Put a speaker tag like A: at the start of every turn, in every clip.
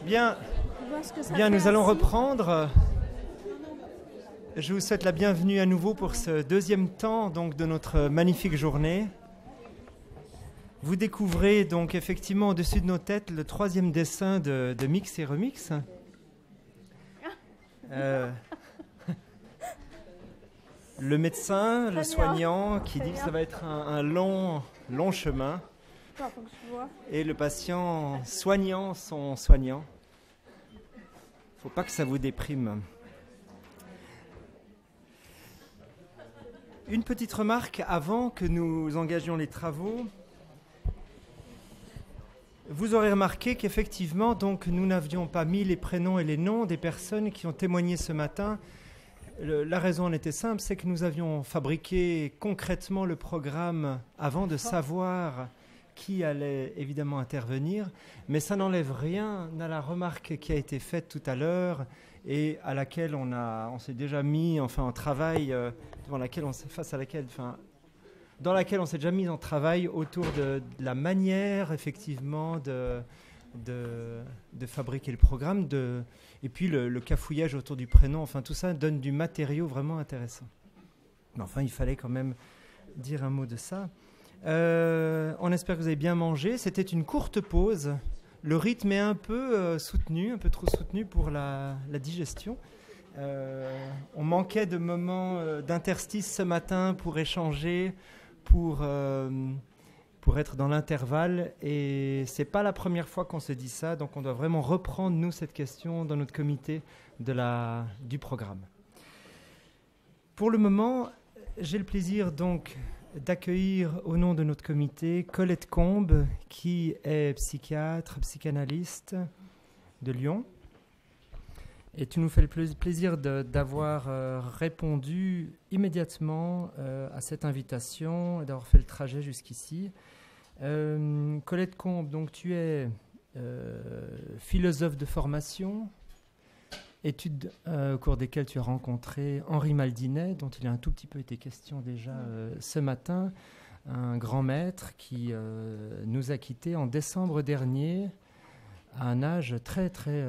A: Bien, nous allons reprendre. Je vous souhaite la bienvenue à nouveau pour ce deuxième temps donc, de notre magnifique journée. Vous découvrez donc effectivement au-dessus de nos têtes le troisième dessin de Mix et Remix. Le médecin, le soignant qui dit que ça va être un long chemin. Et le patient soignant son soignant. Faut pas que ça vous déprime. Une petite remarque avant que nous engagions les travaux. Vous aurez remarqué qu'effectivement, donc, nous n'avions pas mis les prénoms et les noms des personnes qui ont témoigné ce matin. La raison en était simple, c'est que nous avions fabriqué concrètement le programme avant de savoir qui allait évidemment intervenir, mais ça n'enlève rien à la remarque qui a été faite tout à l'heure et à laquelle on s'est déjà mis en travail, dans laquelle on s'est déjà mis en travail autour de la manière effectivement de fabriquer le programme, et puis le cafouillage autour du prénom, tout ça donne du matériau vraiment intéressant. Mais il fallait quand même dire un mot de ça. On espère que vous avez bien mangé. C'était une courte pause. Le rythme est un peu soutenu, un peu trop soutenu pour la digestion. On manquait de moments d'interstice ce matin pour échanger, pour être dans l'intervalle. Et c'est pas la première fois qu'on se dit ça, donc on doit vraiment reprendre, nous, cette question dans notre comité du programme. Pour le moment, j'ai le plaisir donc d'accueillir au nom de notre comité Colette Combe, qui est psychiatre, psychanalyste de Lyon. Et tu nous fais le plaisir d'avoir répondu immédiatement à cette invitation et d'avoir fait le trajet jusqu'ici. Colette Combe, donc tu es philosophe de formation, études au cours desquelles tu as rencontré Henri Maldinet, dont il a un tout petit peu été question déjà ce matin, un grand maître qui nous a quittés en décembre dernier à un âge très très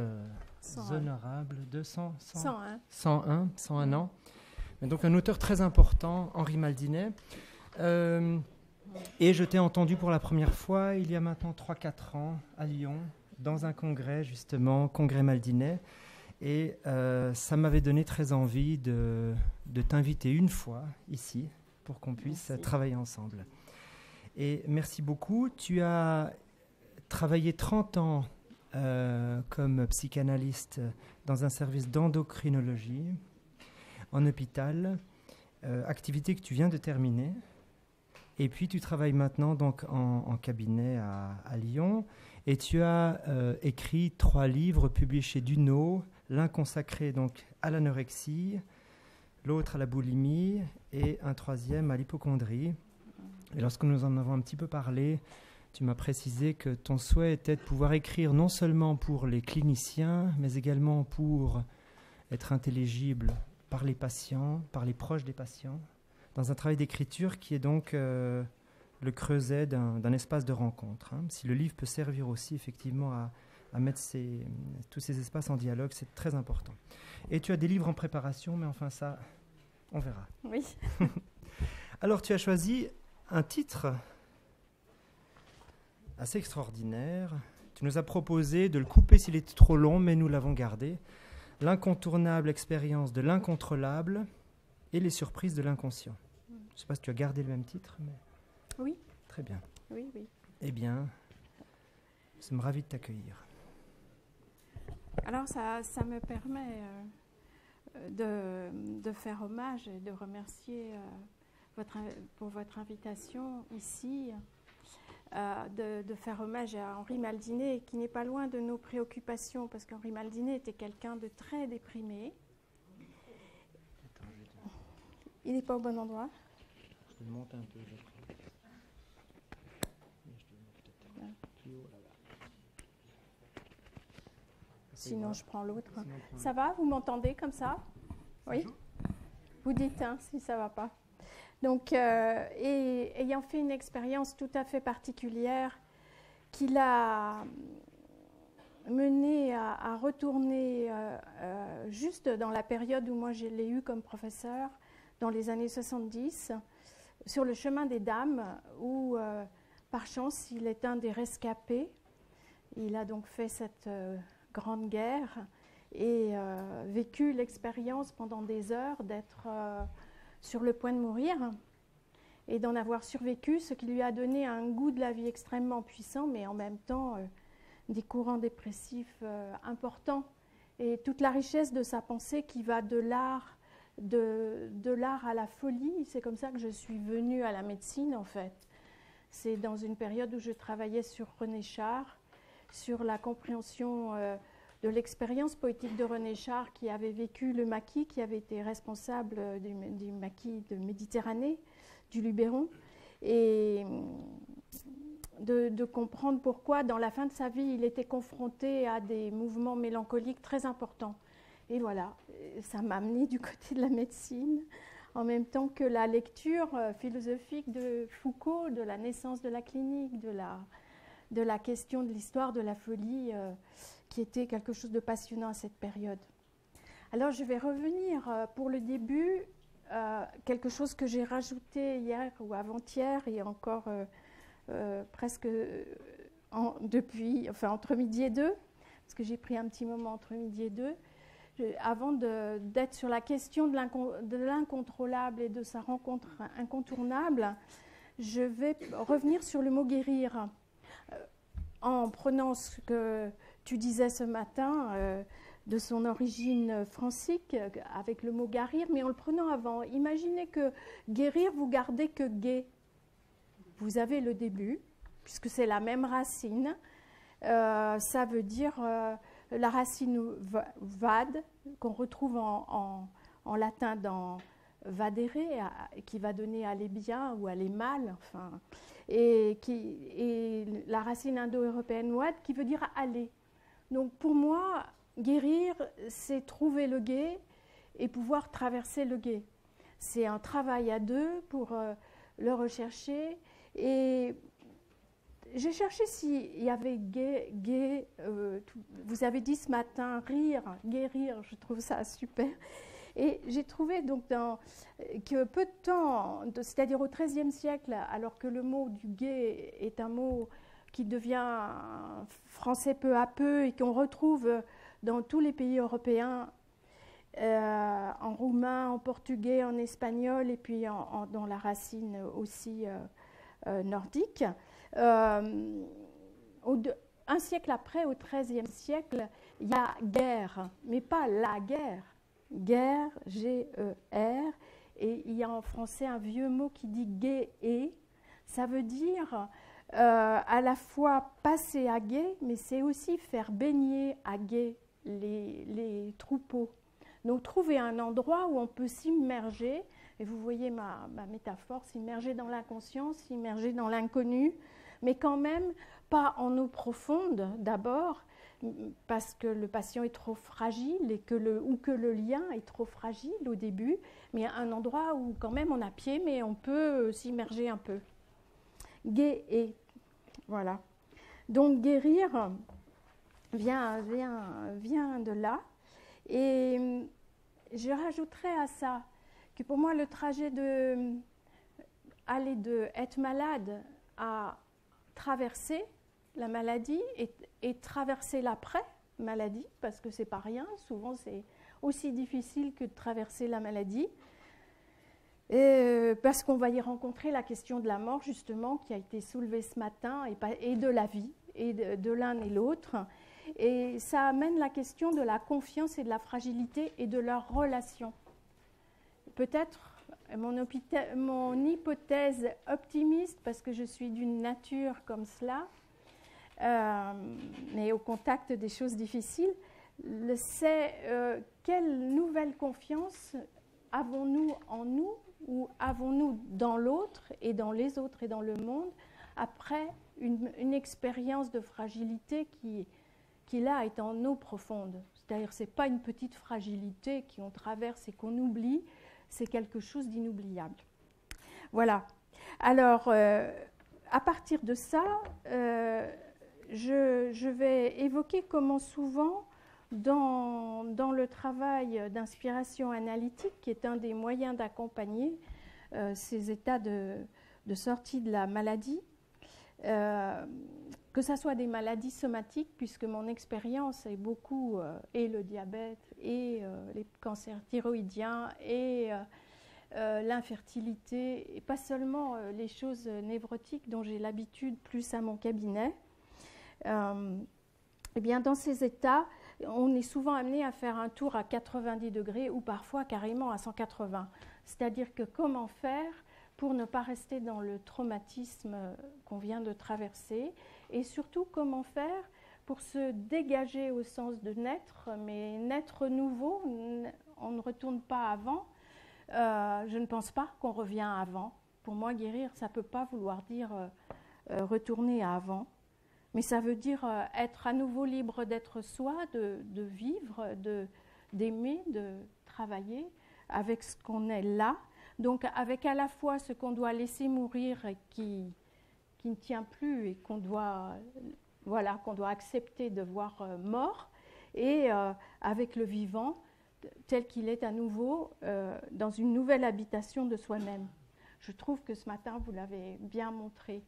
A: honorable de 101 ans. Mais donc un auteur très important, Henri Maldinet. Et je t'ai entendu pour la première fois il y a maintenant 3-4 ans à Lyon, dans un congrès justement, Congrès Maldinet. Et ça m'avait donné très envie de t'inviter une fois ici pour qu'on puisse travailler ensemble. Et merci beaucoup. Tu as travaillé 30 ans comme psychanalyste dans un service d'endocrinologie en hôpital, activité que tu viens de terminer. Et puis tu travailles maintenant donc en cabinet à Lyon. Et tu as écrit 3 livres publiés chez Duno. L'un consacré donc à l'anorexie, l'autre à la boulimie et un 3e à l'hypocondrie. Et lorsque nous en avons un petit peu parlé, tu m'as précisé que ton souhait était de pouvoir écrire non seulement pour les cliniciens, mais également pour être intelligible par les patients, par les proches des patients, dans un travail d'écriture qui est donc le creuset d'un espace de rencontre. Si le livre peut servir aussi effectivement à mettre tous ces espaces en dialogue, c'est très important. Et tu as des livres en préparation, mais ça, on verra.
B: Oui.
A: Alors, tu as choisi un titre assez extraordinaire. Tu nous as proposé de le couper s'il était trop long, mais nous l'avons gardé. L'incontournable expérience de l'incontrôlable et les surprises de l'inconscient. Je ne sais pas si tu as gardé le même titre, mais...
B: Oui.
A: Très bien.
B: Oui.
A: Eh bien, nous sommes ravis de t'accueillir.
B: Alors, ça me permet de faire hommage et de remercier pour votre invitation ici, de faire hommage à Henri Maldinet, qui n'est pas loin de nos préoccupations, parce qu'Henri Maldinet était quelqu'un de très déprimé. Il n'est pas au bon endroit.
A: Je le monte un peu.
B: Sinon, je prends l'autre. Ça va? Vous m'entendez comme ça? Oui? Vous dites si ça ne va pas. Donc, ayant fait une expérience tout à fait particulière qu'il a mené à retourner juste dans la période où moi je l'ai eu comme professeur, dans les années 70, sur le chemin des dames, où par chance il est un des rescapés. Il a donc fait cette grande guerre et vécu l'expérience pendant des heures d'être sur le point de mourir et d'en avoir survécu, ce qui lui a donné un goût de la vie extrêmement puissant, mais en même temps des courants dépressifs importants. Et toute la richesse de sa pensée qui va de l'art à la folie, c'est comme ça que je suis venue à la médecine en fait. C'est dans une période où je travaillais sur René Char, sur la compréhension de l'expérience poétique de René Char qui avait vécu le maquis, qui avait été responsable du maquis de Méditerranée, du Luberon, et de comprendre pourquoi dans la fin de sa vie il était confronté à des mouvements mélancoliques très importants. Et voilà, ça m'a amené du côté de la médecine, en même temps que la lecture philosophique de Foucault, de la naissance de la clinique, de la question de l'histoire de la folie, qui était quelque chose de passionnant à cette période. Alors je vais revenir pour le début, quelque chose que j'ai rajouté hier ou avant-hier et encore presque entre midi et deux, parce que j'ai pris un petit moment entre midi et deux, avant d'être sur la question de l'incontrôlable et de sa rencontre incontournable, je vais revenir sur le mot guérir. En prenant ce que tu disais ce matin de son origine francique, avec le mot guérir, mais en le prenant avant. Imaginez que guérir, vous gardez que gai. Vous avez le début, puisque c'est la même racine. Ça veut dire la racine vade, qu'on retrouve en latin dans vadere, qui va donner aller bien ou aller mal, enfin, et la racine indo-européenne wad, qui veut dire aller. Donc pour moi, guérir, c'est trouver le gai et pouvoir traverser le gai. C'est un travail à deux pour le rechercher. Et j'ai cherché s'il y avait gai, vous avez dit ce matin, rire, guérir, je trouve ça super. Et j'ai trouvé donc que peu de temps, c'est-à-dire au XIIIe siècle, alors que le mot du gai est un mot qui devient français peu à peu et qu'on retrouve dans tous les pays européens, en roumain, en portugais, en espagnol et puis dans la racine aussi nordique. Un siècle après, au XIIIe siècle, il y a guerre, mais pas la guerre. Guerre, G-E-R, et il y a en français un vieux mot qui dit gué-et. Ça veut dire à la fois passer à gué, mais c'est aussi faire baigner à gué les troupeaux. Donc trouver un endroit où on peut s'immerger, et vous voyez ma métaphore, s'immerger dans l'inconscient, s'immerger dans l'inconnu, mais quand même pas en eau profonde d'abord, parce que le patient est trop fragile ou que le lien est trop fragile au début, mais un endroit où quand même on a pied, mais on peut s'immerger un peu. Et voilà. Donc guérir vient de là. Et je rajouterais à ça que pour moi le trajet aller de être malade à traverser la maladie et traverser l'après-maladie, parce que c'est pas rien, souvent c'est aussi difficile que de traverser la maladie, parce qu'on va y rencontrer la question de la mort, justement, qui a été soulevée ce matin, et de la vie, et de l'un et l'autre. Et ça amène la question de la confiance et de la fragilité et de leur relation. Peut-être mon hypothèse optimiste, parce que je suis d'une nature comme cela, mais au contact des choses difficiles, c'est quelle nouvelle confiance avons-nous en nous ou avons-nous dans l'autre et dans les autres et dans le monde après une expérience de fragilité qui là est en eau profonde. C'est-à-dire ce n'est pas une petite fragilité qu'on traverse et qu'on oublie, c'est quelque chose d'inoubliable. Voilà. Alors, à partir de ça, je vais évoquer comment souvent, dans le travail d'inspiration analytique, qui est un des moyens d'accompagner ces états de sortie de la maladie, que ce soit des maladies somatiques, puisque mon expérience est beaucoup, et le diabète, et les cancers thyroïdiens, et l'infertilité, et pas seulement les choses névrotiques dont j'ai l'habitude plus à mon cabinet. Eh bien, dans ces états, on est souvent amené à faire un tour à 90 degrés ou parfois carrément à 180. C'est-à-dire que comment faire pour ne pas rester dans le traumatisme qu'on vient de traverser, et surtout comment faire pour se dégager au sens de naître, mais naître nouveau, on ne retourne pas avant. Je ne pense pas qu'on revient avant. Pour moi, guérir, ça ne peut pas vouloir dire retourner à avant, mais ça veut dire être à nouveau libre d'être soi, de vivre, d'aimer, de travailler avec ce qu'on est là. Donc avec à la fois ce qu'on doit laisser mourir et qui ne tient plus et qu'on doit, voilà, qu'on doit accepter de voir mort, et avec le vivant tel qu'il est à nouveau dans une nouvelle habitation de soi-même. Je trouve que ce matin, vous l'avez bien montré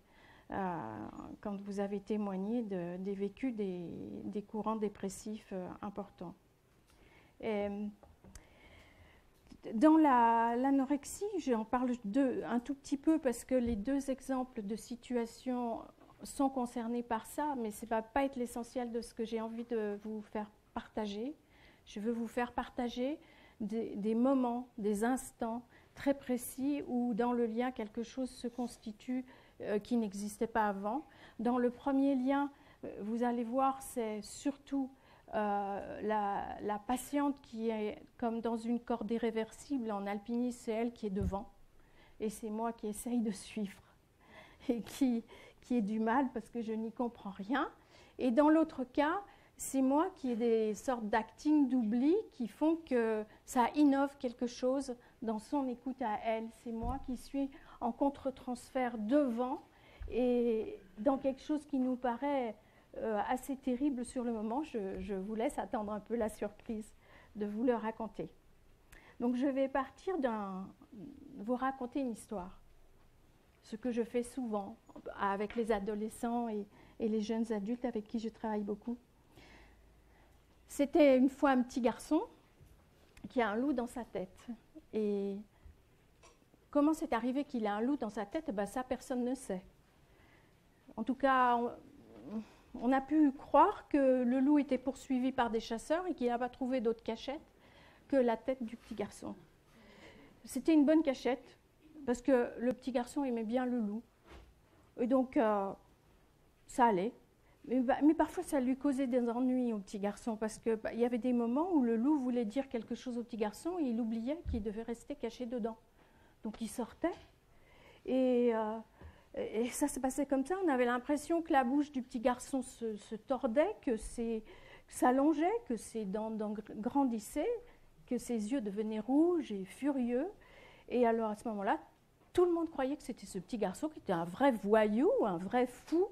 B: quand vous avez témoigné des vécus des courants dépressifs importants. Et, dans l'anorexie, j'en parle un tout petit peu parce que les deux exemples de situations sont concernés par ça, mais ça ne va pas être l'essentiel de ce que j'ai envie de vous faire partager. Je veux vous faire partager des moments, des instants très précis où dans le lien quelque chose se constitue qui n'existait pas avant. Dans le premier lien, vous allez voir, c'est surtout la patiente qui est comme dans une corde irréversible en alpinisme, c'est elle qui est devant et c'est moi qui essaye de suivre et qui ai du mal parce que je n'y comprends rien. Et dans l'autre cas, c'est moi qui ai des sortes d'acting d'oubli qui font que ça innove quelque chose dans son écoute à elle. C'est moi qui suis en contre-transfert devant et dans quelque chose qui nous paraît assez terrible sur le moment. Je vous laisse attendre un peu la surprise de vous le raconter. Donc je vais partir vous raconter une histoire. Ce que je fais souvent avec les adolescents et les jeunes adultes avec qui je travaille beaucoup. C'était une fois un petit garçon qui a un loup dans sa tête. Et comment c'est arrivé qu'il a un loup dans sa tête? Ben, ça, personne ne sait. En tout cas, on a pu croire que le loup était poursuivi par des chasseurs et qu'il n'a pas trouvé d'autre cachette que la tête du petit garçon. C'était une bonne cachette parce que le petit garçon aimait bien le loup. Et donc, ça allait. Mais parfois, ça lui causait des ennuis au petit garçon parce qu'il y avait des moments où le loup voulait dire quelque chose au petit garçon et il oubliait qu'il devait rester caché dedans. Donc, il sortait et ça se passait comme ça. On avait l'impression que la bouche du petit garçon se tordait, que s'allongeait, que ses dents grandissaient, que ses yeux devenaient rouges et furieux. Et alors, à ce moment-là, tout le monde croyait que c'était ce petit garçon qui était un vrai voyou, un vrai fou.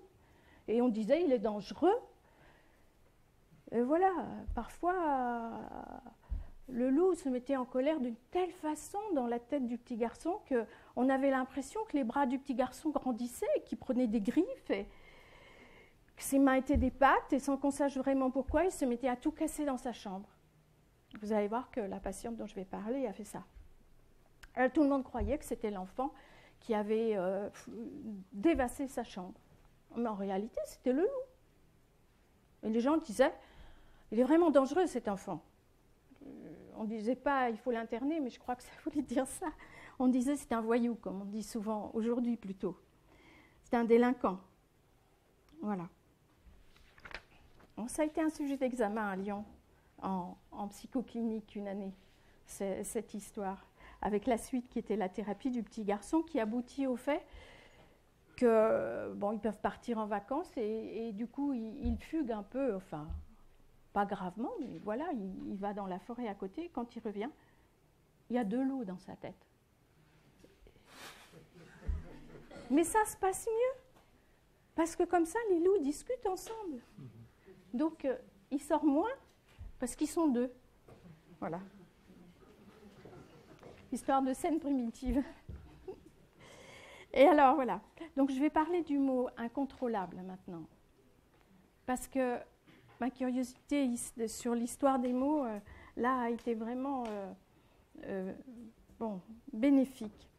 B: Et on disait, il est dangereux. Et voilà, parfois, le loup se mettait en colère d'une telle façon dans la tête du petit garçon qu'on avait l'impression que les bras du petit garçon grandissaient, qu'il prenait des griffes, et que ses mains étaient des pattes, et sans qu'on sache vraiment pourquoi, il se mettait à tout casser dans sa chambre. Vous allez voir que la patiente dont je vais parler a fait ça. Alors, tout le monde croyait que c'était l'enfant qui avait dévasté sa chambre. Mais en réalité, c'était le loup. Et les gens disaient, il est vraiment dangereux cet enfant. On ne disait pas, il faut l'interner, mais je crois que ça voulait dire ça. On disait, c'est un voyou, comme on dit souvent aujourd'hui plutôt. C'est un délinquant. Voilà. Bon, ça a été un sujet d'examen à Lyon, en psychoclinique, une année, cette histoire, avec la suite qui était la thérapie du petit garçon, qui aboutit au fait que, bon, ils peuvent partir en vacances et du coup, ils fuguent un peu, enfin, pas gravement, mais voilà, il va dans la forêt à côté. Quand il revient, il y a de l'eau dans sa tête. Mais ça se passe mieux. Parce que comme ça, les loups discutent ensemble. Donc, il sort moins parce qu'ils sont deux. Voilà. Histoire de scène primitive. Et alors, voilà. Donc, je vais parler du mot incontrôlable maintenant. Parce que ma curiosité sur l'histoire des mots, là, a été vraiment bénéfique.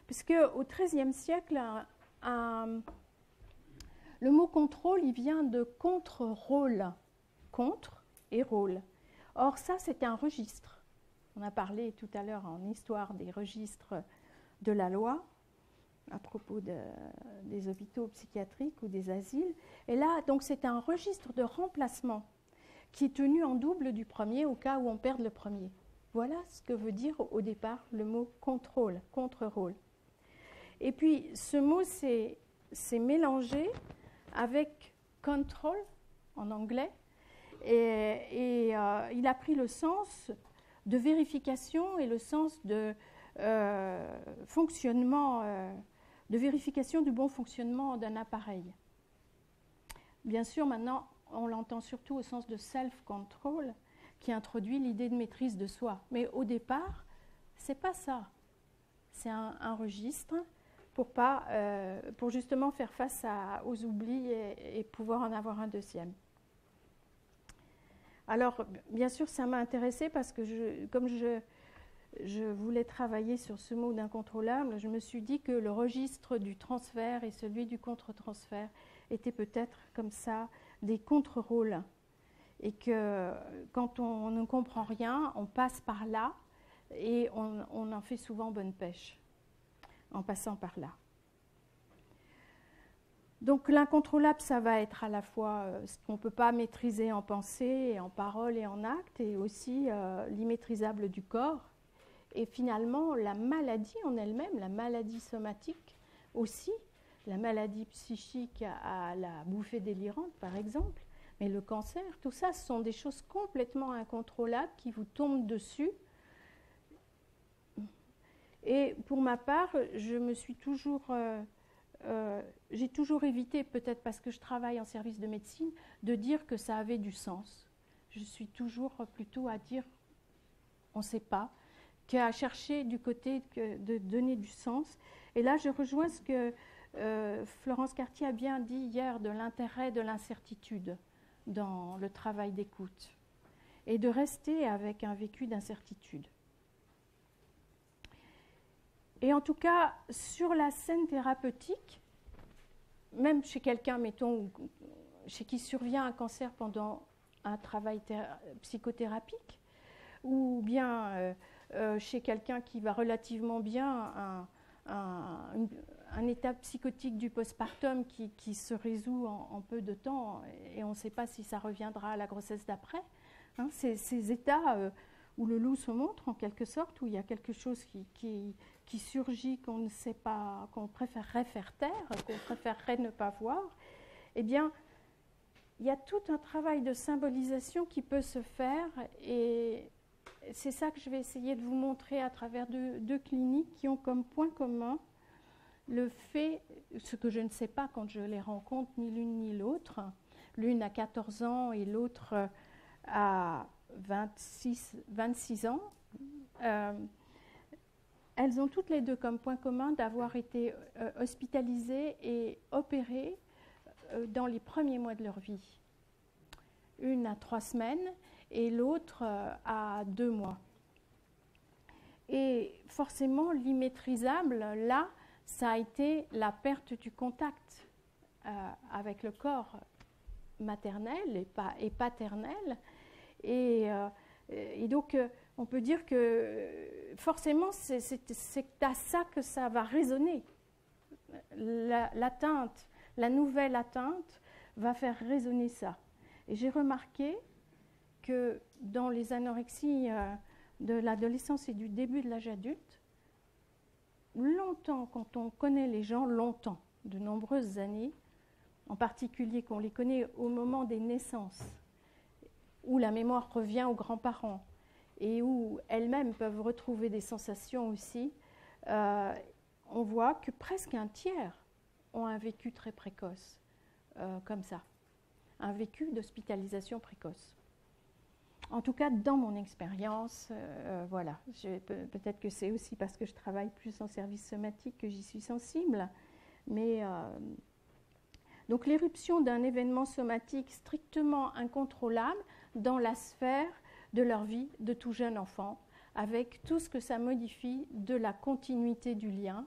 B: Puisque au XIIIe siècle, le mot contrôle, il vient de contre-rôle. Contre et rôle. Or, ça, c'est un registre. On a parlé tout à l'heure en histoire des registres de la loi, à propos des hôpitaux psychiatriques ou des asiles. Et là, donc, c'est un registre de remplacement qui est tenu en double du premier au cas où on perd le premier. Voilà ce que veut dire au départ le mot contrôle, contre-rôle. Et puis, ce mot s'est mélangé avec control en anglais, et il a pris le sens de vérification et le sens de fonctionnement, de vérification du bon fonctionnement d'un appareil. Bien sûr, maintenant, on l'entend surtout au sens de self-control, qui introduit l'idée de maîtrise de soi. Mais au départ, c'est pas ça. C'est un registre pour justement faire face aux oublis et pouvoir en avoir un deuxième. Alors, bien sûr, ça m'a intéressée parce que comme je voulais travailler sur ce mot d'incontrôlable, je me suis dit que le registre du transfert et celui du contre-transfert étaient peut-être comme ça des contre-rôles. Et que quand on ne comprend rien, on passe par là et on en fait souvent bonne pêche en passant par là. Donc l'incontrôlable, ça va être à la fois ce qu'on ne peut pas maîtriser en pensée, et en parole et en acte, et aussi l'immaîtrisable du corps. Et finalement, la maladie en elle-même, la maladie somatique aussi, la maladie psychique à la bouffée délirante par exemple, mais le cancer, tout ça, ce sont des choses complètement incontrôlables qui vous tombent dessus. Et pour ma part, j'ai toujours évité, peut-être parce que je travaille en service de médecine, de dire que ça avait du sens. Je suis toujours plutôt à dire on ne sait pas, qu'à chercher du côté de donner du sens. Et là, je rejoins ce que Florence Cartier a bien dit hier de l'intérêt de l'incertitude dans le travail d'écoute et de rester avec un vécu d'incertitude. Et en tout cas, sur la scène thérapeutique, même chez quelqu'un, mettons, chez qui survient un cancer pendant un travail psychothérapique, ou bien chez quelqu'un qui va relativement bien, un état psychotique du postpartum qui se résout en peu de temps, et on ne sait pas si ça reviendra à la grossesse d'après. Hein, ces états où le loup se montre, en quelque sorte, où il y a quelque chose qui surgit, qu'on ne sait pas, qu'on préférerait faire taire, qu'on préférerait ne pas voir, eh bien, il y a tout un travail de symbolisation qui peut se faire, et c'est ça que je vais essayer de vous montrer à travers deux cliniques qui ont comme point commun le fait, ce que je ne sais pas quand je les rencontre, ni l'une ni l'autre, l'une à 14 ans et l'autre à 26 ans, elles ont toutes les deux comme point commun d'avoir été hospitalisées et opérées dans les premiers mois de leur vie. Une à 3 semaines et l'autre à 2 mois. Et forcément, l'immaîtrisable, là, ça a été la perte du contact avec le corps maternel et paternel. Et donc, on peut dire que forcément, c'est à ça que ça va résonner. L'atteinte, la nouvelle atteinte va faire résonner ça. Et j'ai remarqué que dans les anorexies de l'adolescence et du début de l'âge adulte, longtemps, quand on connaît les gens, longtemps, de nombreuses années, en particulier qu'on les connaît au moment des naissances, où la mémoire revient aux grands-parents et où elles-mêmes peuvent retrouver des sensations aussi, on voit que presque un tiers ont un vécu très précoce. comme ça, un vécu d'hospitalisation précoce. En tout cas, dans mon expérience, voilà. Peut-être que c'est aussi parce que je travaille plus en service somatique que j'y suis sensible. Mais donc l'éruption d'un événement somatique strictement incontrôlable dans la sphère de leur vie de tout jeune enfant, avec tout ce que ça modifie de la continuité du lien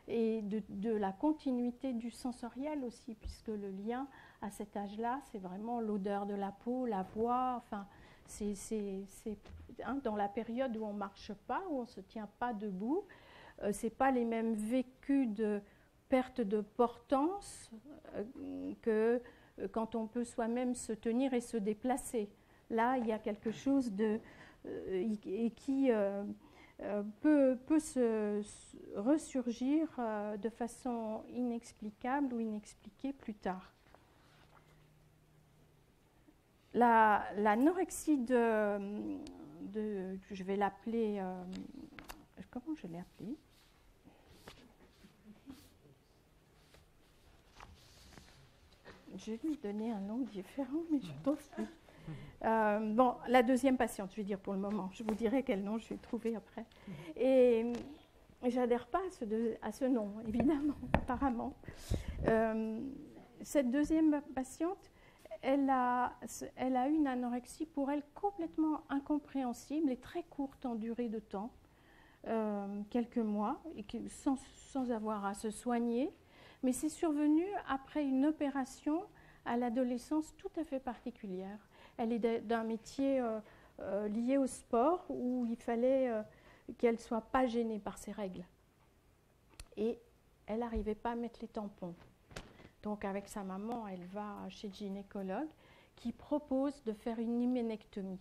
B: et de la continuité du sensoriel aussi, puisque le lien à cet âge-là, c'est vraiment l'odeur de la peau, la voix, enfin... dans la période où on ne marche pas, où on ne se tient pas debout, ce n'est pas les mêmes vécus de perte de portance que quand on peut soi-même se tenir et se déplacer. Là, il y a quelque chose qui peut se ressurgir de façon inexplicable ou inexpliquée plus tard. L'anorexie je vais l'appeler, comment je l'ai appelée? Je vais lui donner un nom différent, mais je pense plus. Bon, la deuxième patiente, je vais dire pour le moment. Je vous dirai quel nom je vais trouver après. Et j'adhère pas à ce nom, évidemment, apparemment. Cette deuxième patiente, elle a eu une anorexie pour elle complètement incompréhensible et très courte en durée de temps, quelques mois, et sans avoir à se soigner. Mais c'est survenu après une opération à l'adolescence tout à fait particulière. Elle est d'un métier lié au sport où il fallait qu'elle ne soit pas gênée par ses règles. Et elle n'arrivait pas à mettre les tampons. Donc avec sa maman, elle va chez le gynécologue qui propose de faire une hyménectomie.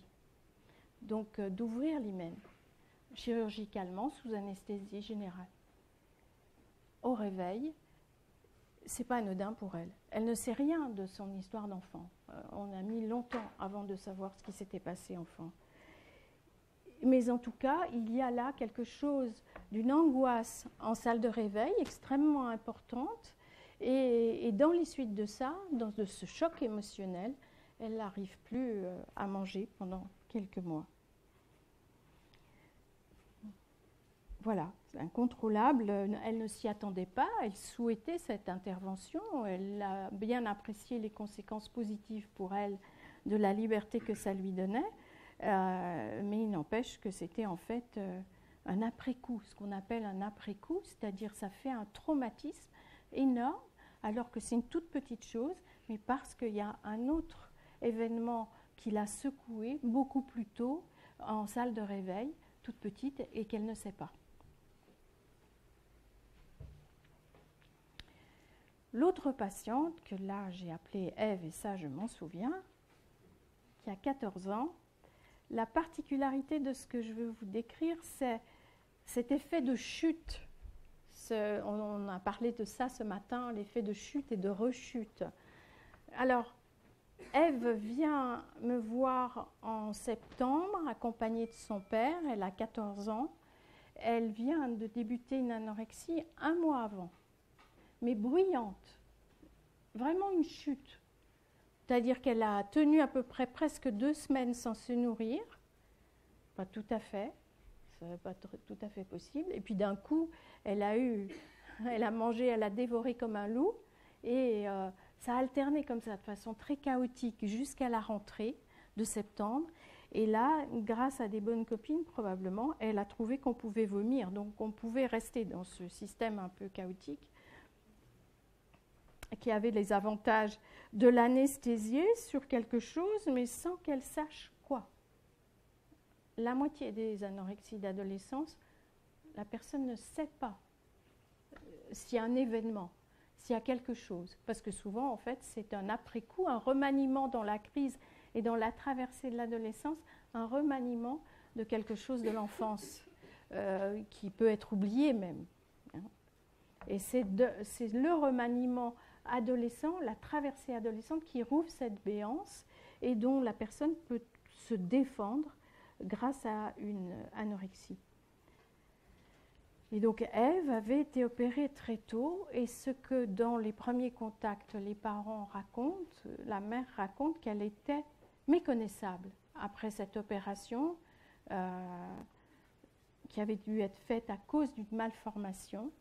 B: Donc d'ouvrir l'hymen chirurgicalement sous anesthésie générale. Au réveil, c'est pas anodin pour elle. Elle ne sait rien de son histoire d'enfant. On a mis longtemps avant de savoir ce qui s'était passé enfant. Mais en tout cas, il y a là quelque chose d'une angoisse en salle de réveil extrêmement importante. Et dans les suites de ça, de ce choc émotionnel, elle n'arrive plus à manger pendant quelques mois. Voilà, c'est incontrôlable. Elle ne s'y attendait pas, elle souhaitait cette intervention, elle a bien apprécié les conséquences positives pour elle de la liberté que ça lui donnait, mais il n'empêche que c'était en fait un après-coup, ce qu'on appelle un après-coup, c'est-à-dire ça fait un traumatisme énorme, alors que c'est une toute petite chose, mais parce qu'il y a un autre événement qui l'a secouée beaucoup plus tôt en salle de réveil, toute petite, et qu'elle ne sait pas. L'autre patiente, que là j'ai appelée Ève, et ça je m'en souviens, qui a 14 ans, la particularité de ce que je veux vous décrire, c'est cet effet de chute. On a parlé de ça ce matin, l'effet de chute et de rechute. Alors, Ève vient me voir en septembre, accompagnée de son père, elle a 14 ans. Elle vient de débuter une anorexie un mois avant, mais bruyante, vraiment une chute. C'est-à-dire qu'elle a tenu à peu près presque 2 semaines sans se nourrir, pas tout à fait, c'est pas tout à fait possible. Et puis d'un coup, elle a mangé, elle a dévoré comme un loup, et ça a alterné comme ça, de façon très chaotique, jusqu'à la rentrée de septembre. Et là, grâce à des bonnes copines, probablement, elle a trouvé qu'on pouvait vomir, donc on pouvait rester dans ce système un peu chaotique, qui avait les avantages de l'anesthésier sur quelque chose, mais sans qu'elle sache quoi. La moitié des anorexies d'adolescence, la personne ne sait pas s'il y a un événement, s'il y a quelque chose. Parce que souvent, en fait, c'est un après-coup, un remaniement dans la crise et dans la traversée de l'adolescence, un remaniement de quelque chose de l'enfance qui peut être oublié même. Et c'est le remaniement adolescent, la traversée adolescente qui rouvre cette béance et dont la personne peut se défendre grâce à une anorexie. Et donc Ève avait été opérée très tôt, et ce que dans les premiers contacts les parents racontent, la mère raconte qu'elle était méconnaissable après cette opération qui avait dû être faite à cause d'une malformation,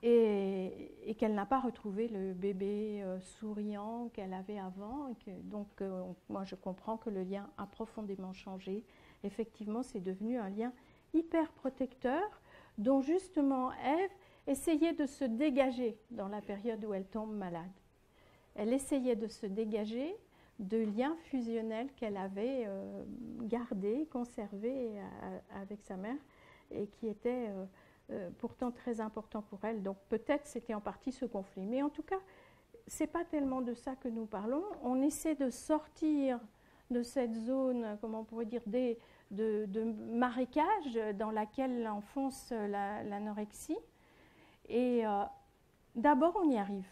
B: et qu'elle n'a pas retrouvé le bébé souriant qu'elle avait avant. Et que, donc moi je comprends que le lien a profondément changé. Effectivement, c'est devenu un lien hyper protecteur, dont justement Ève essayait de se dégager dans la période où elle tombe malade. Elle essayait de se dégager de liens fusionnels qu'elle avait gardés, conservés avec sa mère, et qui étaient pourtant très importants pour elle. Donc peut-être c'était en partie ce conflit. Mais en tout cas, ce n'est pas tellement de ça que nous parlons. On essaie de sortir de cette zone, comment on pourrait dire, de marécage dans laquelle enfonce l'anorexie. Et d'abord, on y arrive.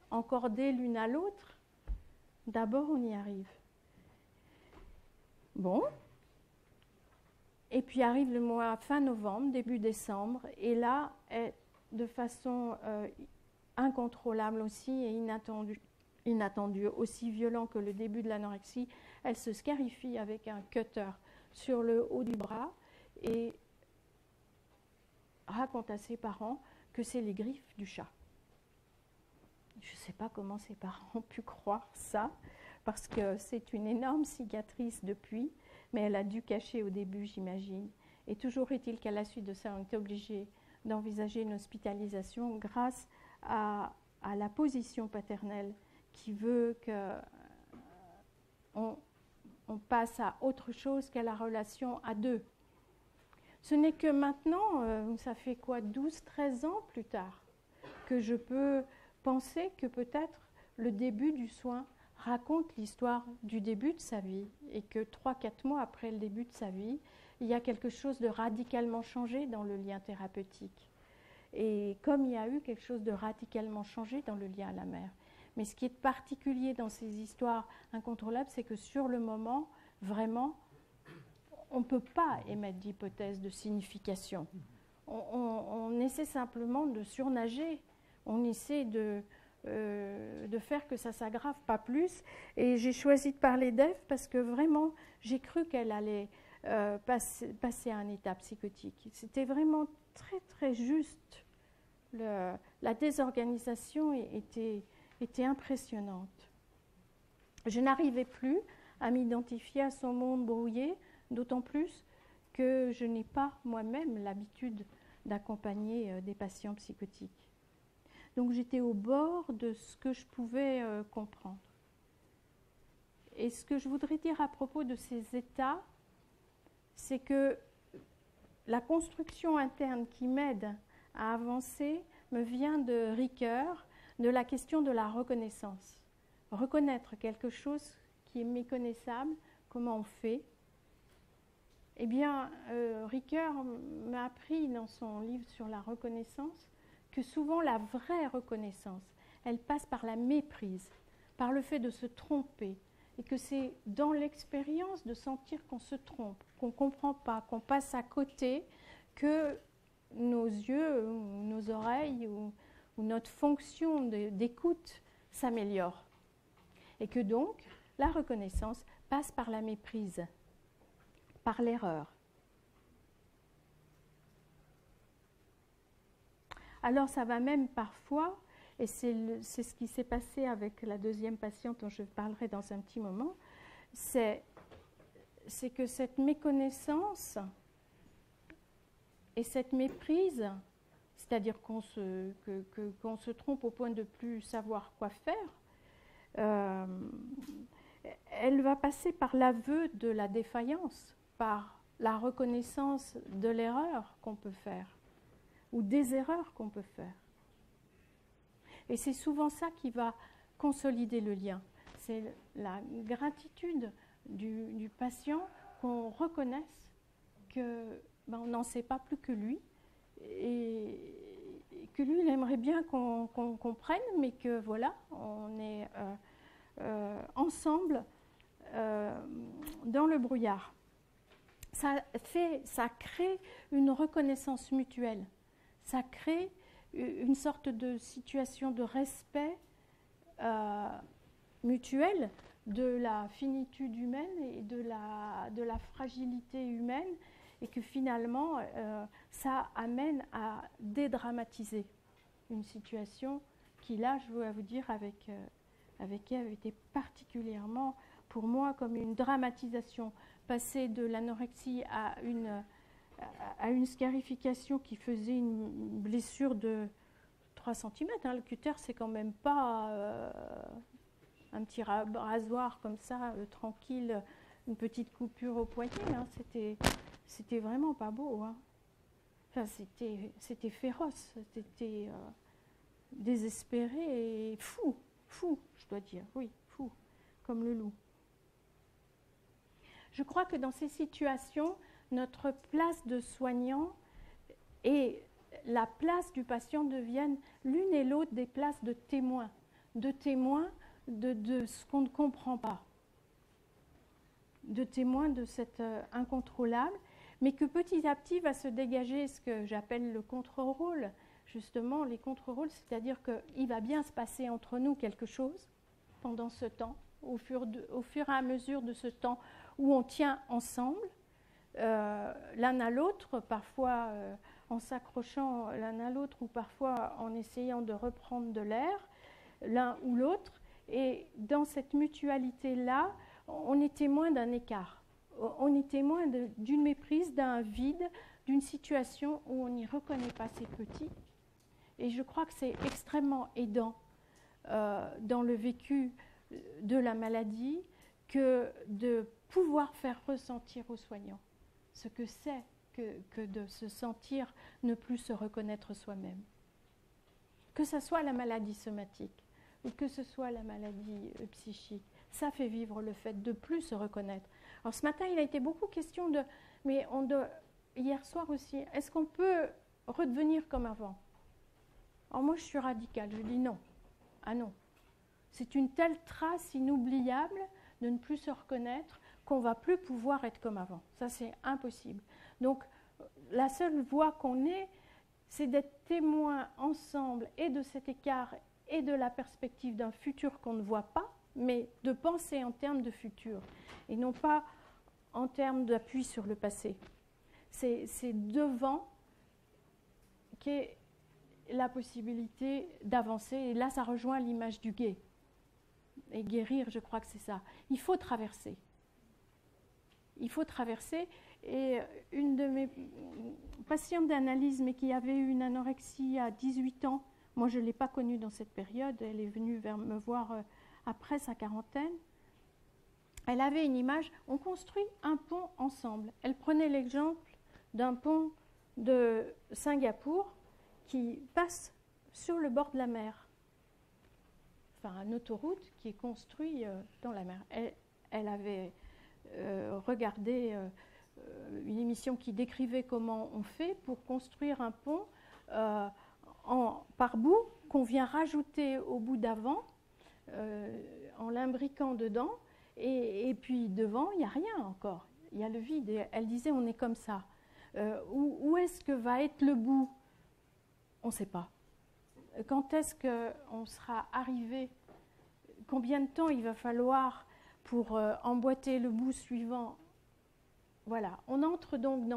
B: Encordés l'une à l'autre, d'abord, on y arrive. Bon. Et puis arrive le mois fin novembre, début décembre, et là, de façon incontrôlable aussi et inattendue, aussi violent que le début de l'anorexie, elle se scarifie avec un cutter sur le haut du bras et raconte à ses parents que c'est les griffes du chat. Je ne sais pas comment ses parents ont pu croire ça, parce que c'est une énorme cicatrice depuis, mais elle a dû cacher au début, j'imagine. Et toujours est-il qu'à la suite de ça, on est obligé d'envisager une hospitalisation grâce à la position paternelle qui veut qu'on passe à autre chose qu'à la relation à deux. Ce n'est que maintenant, ça fait quoi, 12-13 ans plus tard, que je peux penser que peut-être le début du soin raconte l'histoire du début de sa vie, et que 3-4 mois après le début de sa vie, il y a quelque chose de radicalement changé dans le lien thérapeutique. Et comme il y a eu quelque chose de radicalement changé dans le lien à la mère. Mais ce qui est particulier dans ces histoires incontrôlables, c'est que sur le moment, vraiment, on ne peut pas émettre d'hypothèse de signification. On essaie simplement de surnager. On essaie de faire que ça ne s'aggrave pas plus. Et j'ai choisi de parler d'Ève parce que vraiment, j'ai cru qu'elle allait passer à un état psychotique. C'était vraiment très, très juste. La désorganisation était impressionnante. Je n'arrivais plus à m'identifier à son monde brouillé, d'autant plus que je n'ai pas moi-même l'habitude d'accompagner des patients psychotiques. Donc j'étais au bord de ce que je pouvais comprendre. Et ce que je voudrais dire à propos de ces états, c'est que la construction interne qui m'aide à avancer me vient de Ricoeur, de la question de la reconnaissance. Reconnaître quelque chose qui est méconnaissable, comment on fait? Eh bien, Ricoeur m'a appris dans son livre sur la reconnaissance que souvent la vraie reconnaissance, elle passe par la méprise, par le fait de se tromper, et que c'est dans l'expérience de sentir qu'on se trompe, qu'on ne comprend pas, qu'on passe à côté, que nos yeux, ou nos oreilles, ou notre fonction d'écoute s'améliore. Et que donc, la reconnaissance passe par la méprise, par l'erreur. Alors ça va même parfois, et c'est ce qui s'est passé avec la deuxième patiente dont je parlerai dans un petit moment, c'est que cette méconnaissance et cette méprise, c'est-à-dire qu'on se trompe au point de ne plus savoir quoi faire, elle va passer par l'aveu de la défaillance, par la reconnaissance de l'erreur qu'on peut faire, ou des erreurs qu'on peut faire. Et c'est souvent ça qui va consolider le lien. C'est la gratitude du patient qu'on reconnaisse qu'on n'en sait pas plus que lui, et que lui, il aimerait bien qu'on comprenne, mais que voilà, on est ensemble dans le brouillard. ça crée une reconnaissance mutuelle. Ça crée une sorte de situation de respect mutuel de la finitude humaine et de la fragilité humaine, et que finalement, ça amène à dédramatiser une situation qui, là, je dois vous dire, avec Ève, était particulièrement, pour moi, comme une dramatisation. Passer de l'anorexie à une scarification qui faisait une blessure de 3 cm. Le cutter, c'est quand même pas un petit rasoir comme ça, tranquille, une petite coupure au poignet. C'était vraiment pas beau. Enfin, c'était féroce, c'était désespéré et fou, je dois dire, oui, fou, comme le loup. Je crois que dans ces situations, notre place de soignant et la place du patient deviennent l'une et l'autre des places de témoins de ce qu'on ne comprend pas, de témoins de cet incontrôlable, mais que petit à petit va se dégager ce que j'appelle le contre-rôle. Justement, les contre-rôles, c'est-à-dire qu'il va bien se passer entre nous quelque chose pendant ce temps, au fur et à mesure de ce temps où on tient ensemble, l'un à l'autre, parfois en s'accrochant l'un à l'autre ou parfois en essayant de reprendre de l'air, l'un ou l'autre. Et dans cette mutualité-là, on est témoin d'un écart, on est témoin d'une méprise, d'un vide, d'une situation où on n'y reconnaît pas ses petits. Et je crois que c'est extrêmement aidant dans le vécu de la maladie que de pouvoir faire ressentir aux soignants ce que c'est que de se sentir ne plus se reconnaître soi-même. Que ce soit la maladie somatique ou que ce soit la maladie psychique, ça fait vivre le fait de ne plus se reconnaître. Alors ce matin, il a été beaucoup question hier soir aussi, est-ce qu'on peut redevenir comme avant? Alors moi, je suis radicale, je dis non. Ah non. C'est une telle trace inoubliable de ne plus se reconnaître qu'on ne va plus pouvoir être comme avant. Ça, c'est impossible. Donc, la seule voie qu'on ait, c'est d'être témoins ensemble et de cet écart et de la perspective d'un futur qu'on ne voit pas, mais de penser en termes de futur et non pas en termes d'appui sur le passé. C'est devant qu'est la possibilité d'avancer. Et là, ça rejoint l'image du guet. Et guérir, je crois que c'est ça. Il faut traverser. Il faut traverser. Et une de mes patientes d'analyse, mais qui avait eu une anorexie à 18 ans, moi je ne l'ai pas connue dans cette période, elle est venue me voir après sa quarantaine. Elle avait une image, on construit un pont ensemble. Elle prenait l'exemple d'un pont de Singapour qui passe sur le bord de la mer. Enfin, une autoroute qui est construite dans la mer. Elle avait regardé une émission qui décrivait comment on fait pour construire un pont par bout qu'on vient rajouter au bout d'avant en l'imbriquant dedans et puis devant il n'y a rien encore, il y a le vide. Et elle disait on est comme ça. Où est-ce que va être le bout? On ne sait pas. Quand est-ce qu'on sera arrivé? Combien de temps il va falloir pour emboîter le bout suivant? Voilà, on entre donc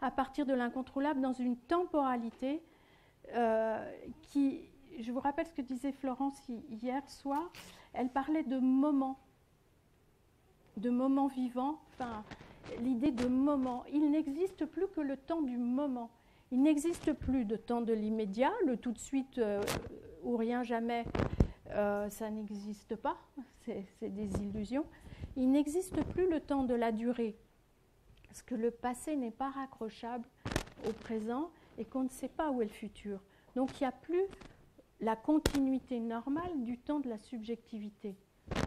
B: à partir de l'incontrôlable, dans une temporalité qui, je vous rappelle ce que disait Florence hier soir, elle parlait de moments vivants, enfin, l'idée de moment. Il n'existe plus que le temps du moment. Il n'existe plus de temps de l'immédiat, le tout de suite ou rien jamais, ça n'existe pas, c'est des illusions. Il n'existe plus le temps de la durée, parce que le passé n'est pas raccrochable au présent et qu'on ne sait pas où est le futur. Donc il n'y a plus la continuité normale du temps de la subjectivité,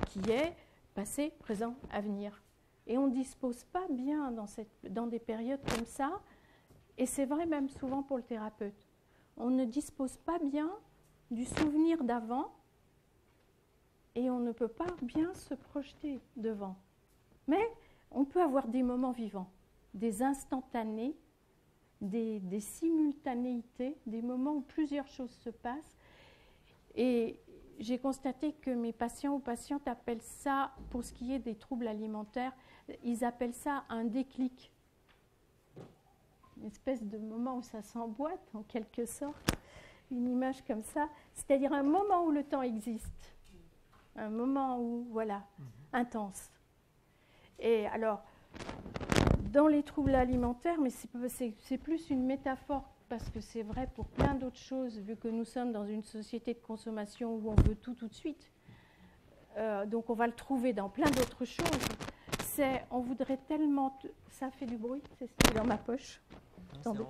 B: qui est passé, présent, avenir. Et on ne dispose pas bien dans des périodes comme ça, et c'est vrai même souvent pour le thérapeute. On ne dispose pas bien du souvenir d'avant, et on ne peut pas bien se projeter devant. Mais on peut avoir des moments vivants. des instantanés, des simultanéités, des moments où plusieurs choses se passent. Et j'ai constaté que mes patients ou patientes appellent ça, pour ce qui est des troubles alimentaires, ils appellent ça un déclic. Une espèce de moment où ça s'emboîte, en quelque sorte, une image comme ça. C'est-à-dire un moment où le temps existe, un moment où, voilà, intense. Et alors, dans les troubles alimentaires, mais c'est plus une métaphore, parce que c'est vrai pour plein d'autres choses, vu que nous sommes dans une société de consommation où on veut tout de suite. Donc on va le trouver dans plein d'autres choses. On voudrait tellement... Ça fait du bruit, c'est ce qui est dans ma poche. Attendez.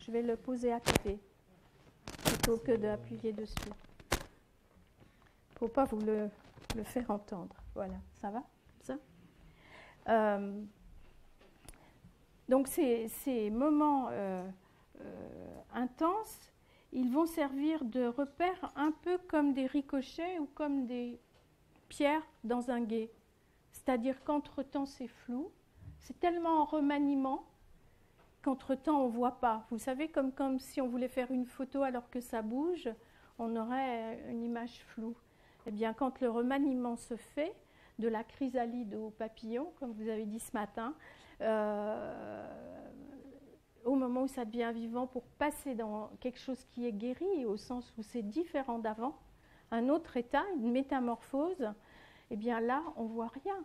B: Je vais le poser à côté, plutôt que d'appuyer dessus. Pour ne pas vous le faire entendre. Voilà, ça va ça Donc ces moments intenses, ils vont servir de repères un peu comme des ricochets ou comme des pierres dans un gué. C'est-à-dire qu'entre-temps c'est flou, c'est tellement en remaniement qu'entre-temps on ne voit pas. Vous savez, comme si on voulait faire une photo alors que ça bouge, on aurait une image floue. Eh bien, quand le remaniement se fait, de la chrysalide au papillon, comme vous avez dit ce matin, au moment où ça devient vivant, pour passer dans quelque chose qui est guéri, au sens où c'est différent d'avant, un autre état, une métamorphose, eh bien là, on ne voit rien.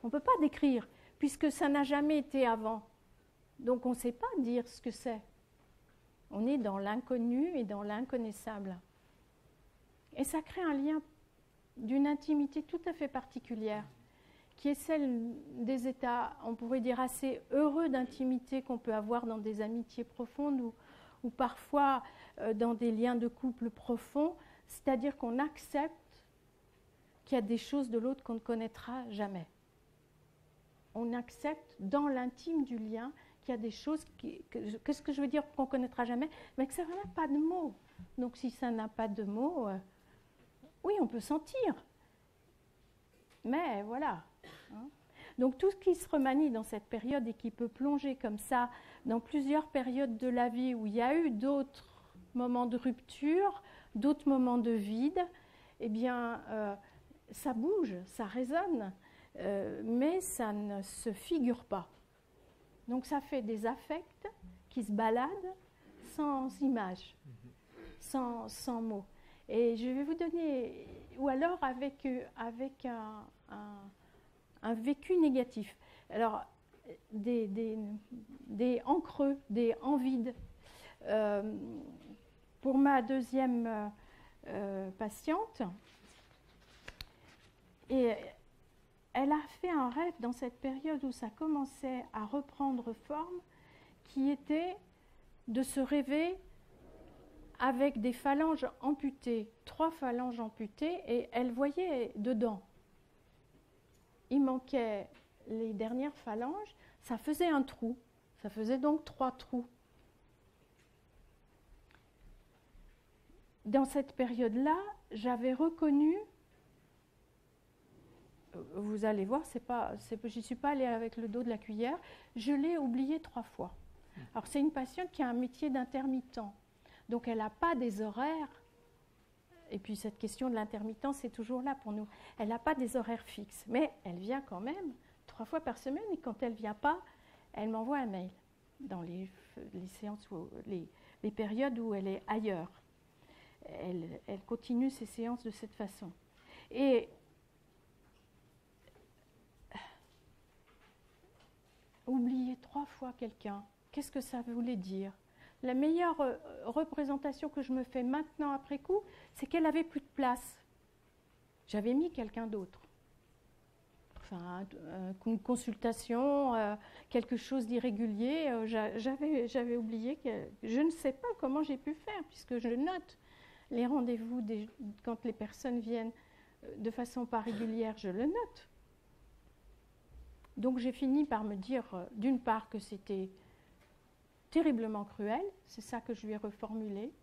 B: On ne peut pas décrire, puisque ça n'a jamais été avant. Donc on ne sait pas dire ce que c'est. On est dans l'inconnu et dans l'inconnaissable. Et ça crée un lien d'une intimité tout à fait particulière, qui est celle des états, on pourrait dire, assez heureux d'intimité qu'on peut avoir dans des amitiés profondes ou parfois dans des liens de couple profonds, c'est-à-dire qu'on accepte qu'il y a des choses de l'autre qu'on ne connaîtra jamais. On accepte dans l'intime du lien qu'il y a des choses, qu'est-ce que je veux dire qu'on ne connaîtra jamais, mais que ça n'a pas de mots. Donc si ça n'a pas de mots, oui, on peut sentir. Mais voilà. Donc tout ce qui se remanie dans cette période et qui peut plonger comme ça dans plusieurs périodes de la vie où il y a eu d'autres moments de rupture, d'autres moments de vide, eh bien, ça bouge, ça résonne, mais ça ne se figure pas. Donc ça fait des affects qui se baladent sans images, sans mots. Et je vais vous donner, ou alors avec un vécu négatif. Alors, des en creux, des en vide. Pour ma deuxième patiente, et elle a fait un rêve dans cette période où ça commençait à reprendre forme, qui était de se rêver avec des phalanges amputées, 3 phalanges amputées, et elle voyait dedans. Il manquait les dernières phalanges, ça faisait un trou, ça faisait donc 3 trous. Dans cette période-là, j'avais reconnu, vous allez voir, je n'y suis pas allée avec le dos de la cuillère, je l'ai oublié 3 fois. Alors c'est une patiente qui a un métier d'intermittent. Donc elle n'a pas des horaires, et puis cette question de l'intermittence est toujours là pour nous. Elle n'a pas des horaires fixes, mais elle vient quand même 3 fois par semaine, et quand elle ne vient pas, elle m'envoie un mail dans les séances, les périodes où elle est ailleurs. Elle continue ses séances de cette façon. Et oublier 3 fois quelqu'un, qu'est-ce que ça voulait dire ? La meilleure représentation que je me fais maintenant après coup, c'est qu'elle n'avait plus de place. J'avais mis quelqu'un d'autre. Enfin, une consultation, quelque chose d'irrégulier, j'avais oublié que je ne sais pas comment j'ai pu faire, puisque je note les rendez-vous quand les personnes viennent de façon pas régulière, je le note. Donc j'ai fini par me dire, d'une part, que c'était terriblement cruel, c'est ça que je lui ai reformulé,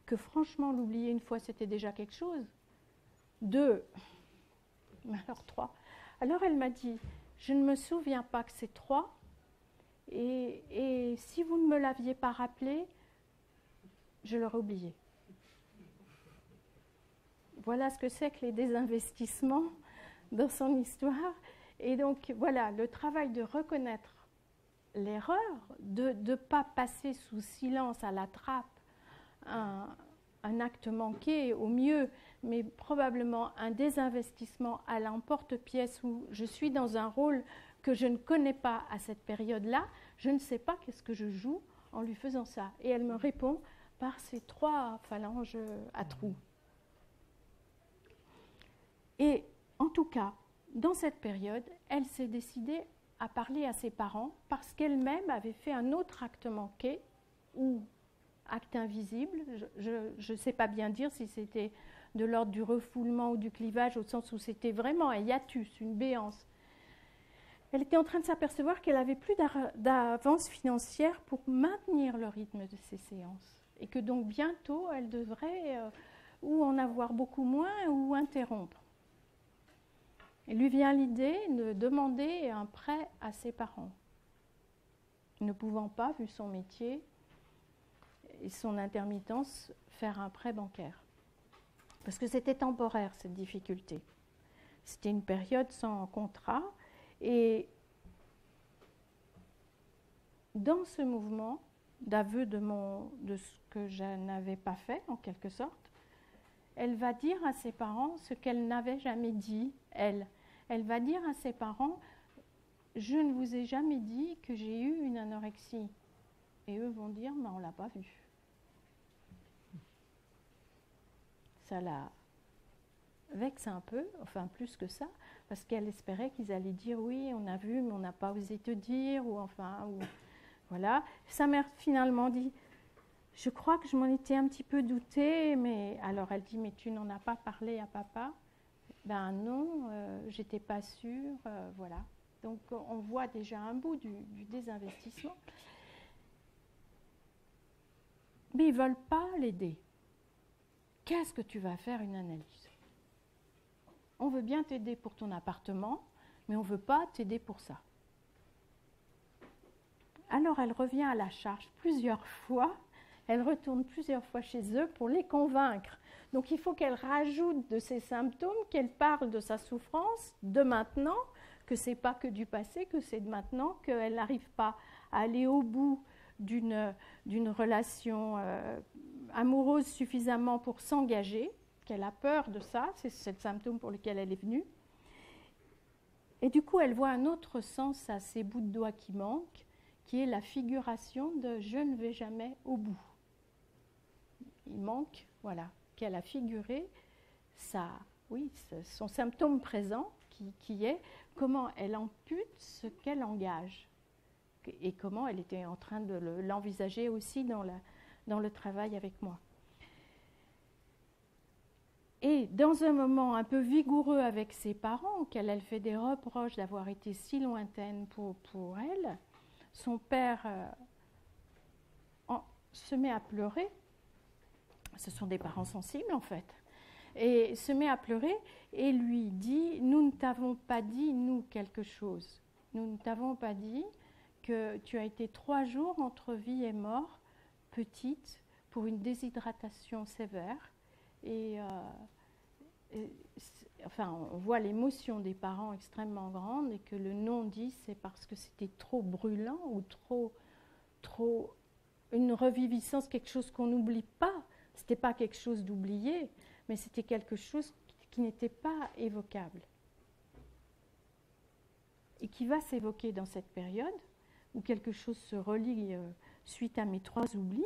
B: que franchement l'oublier une fois c'était déjà quelque chose. 2, Mais alors 3. Alors elle m'a dit, je ne me souviens pas que c'est 3. Et si vous ne me l'aviez pas rappelé, je l'aurais oublié. Voilà ce que c'est que les désinvestissements dans son histoire. Et donc, voilà, le travail de reconnaître l'erreur, de ne pas passer sous silence à la trappe un acte manqué au mieux, mais probablement un désinvestissement à l'emporte-pièce où je suis dans un rôle que je ne connais pas à cette période-là, je ne sais pas qu'est-ce que je joue en lui faisant ça. Et elle me répond par ces 3 phalanges à trous. Et en tout cas, dans cette période, elle s'est décidée à parler à ses parents parce qu'elle-même avait fait un autre acte manqué ou acte invisible. Je ne sais pas bien dire si c'était de l'ordre du refoulement ou du clivage, au sens où c'était vraiment un hiatus, une béance. Elle était en train de s'apercevoir qu'elle n'avait plus d'avance financière pour maintenir le rythme de ses séances. Et que donc bientôt, elle devrait ou en avoir beaucoup moins ou interrompre. Il lui vient l'idée de demander un prêt à ses parents. Ne pouvant pas, vu son métier et son intermittence, faire un prêt bancaire. Parce que c'était temporaire, cette difficulté. C'était une période sans contrat. Et dans ce mouvement d'aveu de ce que je n'avais pas fait, en quelque sorte, elle va dire à ses parents ce qu'elle n'avait jamais dit, elle. Elle va dire à ses parents, je ne vous ai jamais dit que j'ai eu une anorexie. Et eux vont dire, mais on ne l'a pas vu. Ça la vexe un peu, enfin plus que ça, parce qu'elle espérait qu'ils allaient dire, oui, on a vu, mais on n'a pas osé te dire, ou enfin, ou, voilà. Sa mère finalement dit, je crois que je m'en étais un petit peu doutée, mais alors elle dit, mais tu n'en as pas parlé à papa? Ben non, j'étais pas sûre, voilà. Donc on voit déjà un bout du désinvestissement. Mais ils ne veulent pas l'aider. Qu'est-ce que tu vas faire une analyse? On veut bien t'aider pour ton appartement, mais on ne veut pas t'aider pour ça. Alors elle revient à la charge plusieurs fois, elle retourne plusieurs fois chez eux pour les convaincre. Donc il faut qu'elle rajoute de ses symptômes, qu'elle parle de sa souffrance, de maintenant, que ce n'est pas que du passé, que c'est de maintenant, qu'elle n'arrive pas à aller au bout d'une relation amoureuse suffisamment pour s'engager, qu'elle a peur de ça, c'est le symptôme pour lequel elle est venue. Et du coup, elle voit un autre sens à ces bouts de doigts qui manquent, qui est la figuration de « je ne vais jamais au bout ». Il manque, voilà, qu'elle a figuré son symptôme présent, qui est comment elle ampute ce qu'elle engage, et comment elle était en train de l'envisager aussi dans le travail avec moi. Et dans un moment un peu vigoureux avec ses parents, auquel elle fait des reproches d'avoir été si lointaine pour elle, son père se met à pleurer. Ce sont des parents sensibles en fait. Et se met à pleurer et lui dit « Nous ne t'avons pas dit, nous, quelque chose. Nous ne t'avons pas dit que tu as été 3 jours entre vie et mort, petite, pour une déshydratation sévère. » Enfin, on voit l'émotion des parents extrêmement grande et que le non-dit, c'est parce que c'était trop brûlant ou trop une reviviscence, quelque chose qu'on n'oublie pas. Ce n'était pas quelque chose d'oublié, mais c'était quelque chose qui n'était pas évocable. Et qui va s'évoquer dans cette période, où quelque chose se relie suite à mes 3 oublis.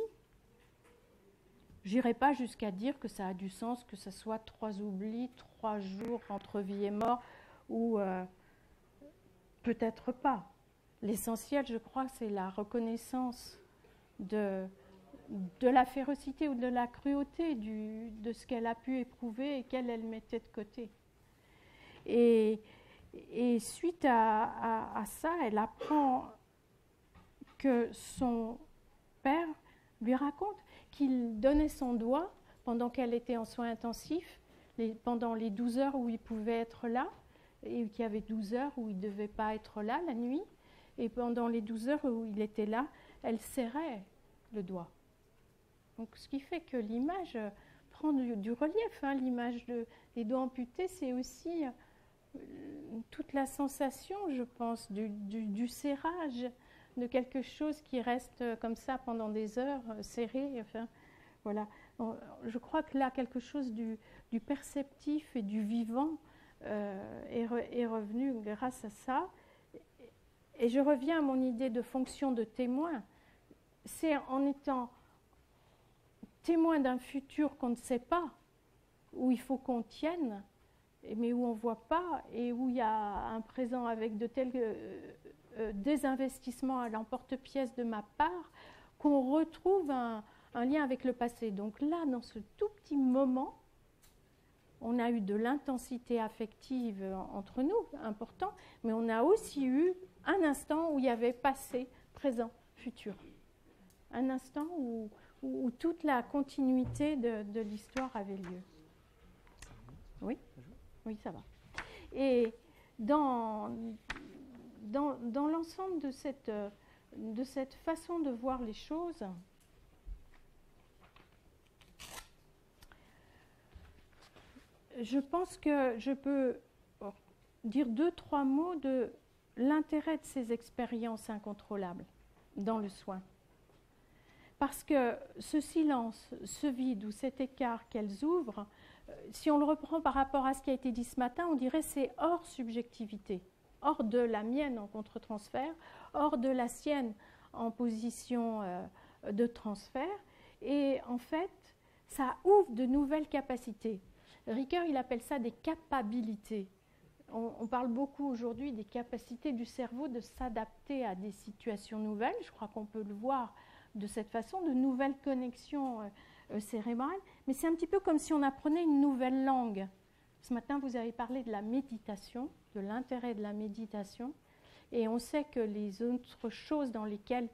B: Je n'irai pas jusqu'à dire que ça a du sens, que ce soit 3 oublis, 3 jours entre vie et mort, ou peut-être pas. L'essentiel, je crois, c'est la reconnaissance de la férocité ou de la cruauté de ce qu'elle a pu éprouver et qu'elle mettait de côté. Et suite à ça, elle apprend que son père lui raconte qu'il donnait son doigt pendant qu'elle était en soins intensifs, pendant les 12 heures où il pouvait être là, et qu'il y avait 12 heures où il ne devait pas être là la nuit. Et pendant les 12 heures où il était là, elle serrait le doigt. Donc, ce qui fait que l'image prend du relief. Hein. L'image des doigts amputés, c'est aussi toute la sensation, je pense, du serrage, de quelque chose qui reste comme ça pendant des heures, serré. Enfin, voilà. Je crois que là, quelque chose du perceptif et du vivant est revenu grâce à ça. Et je reviens à mon idée de fonction de témoin. C'est en étant témoin d'un futur qu'on ne sait pas, où il faut qu'on tienne, mais où on ne voit pas, et où il y a un présent avec de tels désinvestissements à l'emporte-pièce de ma part, qu'on retrouve un lien avec le passé. Donc là, dans ce tout petit moment, on a eu de l'intensité affective entre nous, important, mais on a aussi eu un instant où il y avait passé, présent, futur. Un instant où toute la continuité de l'histoire avait lieu. Oui ? Oui, ça va. Et dans l'ensemble de cette façon de voir les choses, je pense que je peux dire 2-3 mots de l'intérêt de ces expériences incontrôlables dans le soin. Parce que ce silence, ce vide ou cet écart qu'elles ouvrent, si on le reprend par rapport à ce qui a été dit ce matin, on dirait que c'est hors subjectivité, hors de la mienne en contre-transfert, hors de la sienne en position de transfert. Et en fait, ça ouvre de nouvelles capacités. Ricoeur, il appelle ça des capabilités. On parle beaucoup aujourd'hui des capacités du cerveau de s'adapter à des situations nouvelles. Je crois qu'on peut le voir de cette façon, de nouvelles connexions cérébrales. Mais c'est un petit peu comme si on apprenait une nouvelle langue. Ce matin, vous avez parlé de la méditation, de l'intérêt de la méditation. Et on sait que les autres choses dans lesquelles,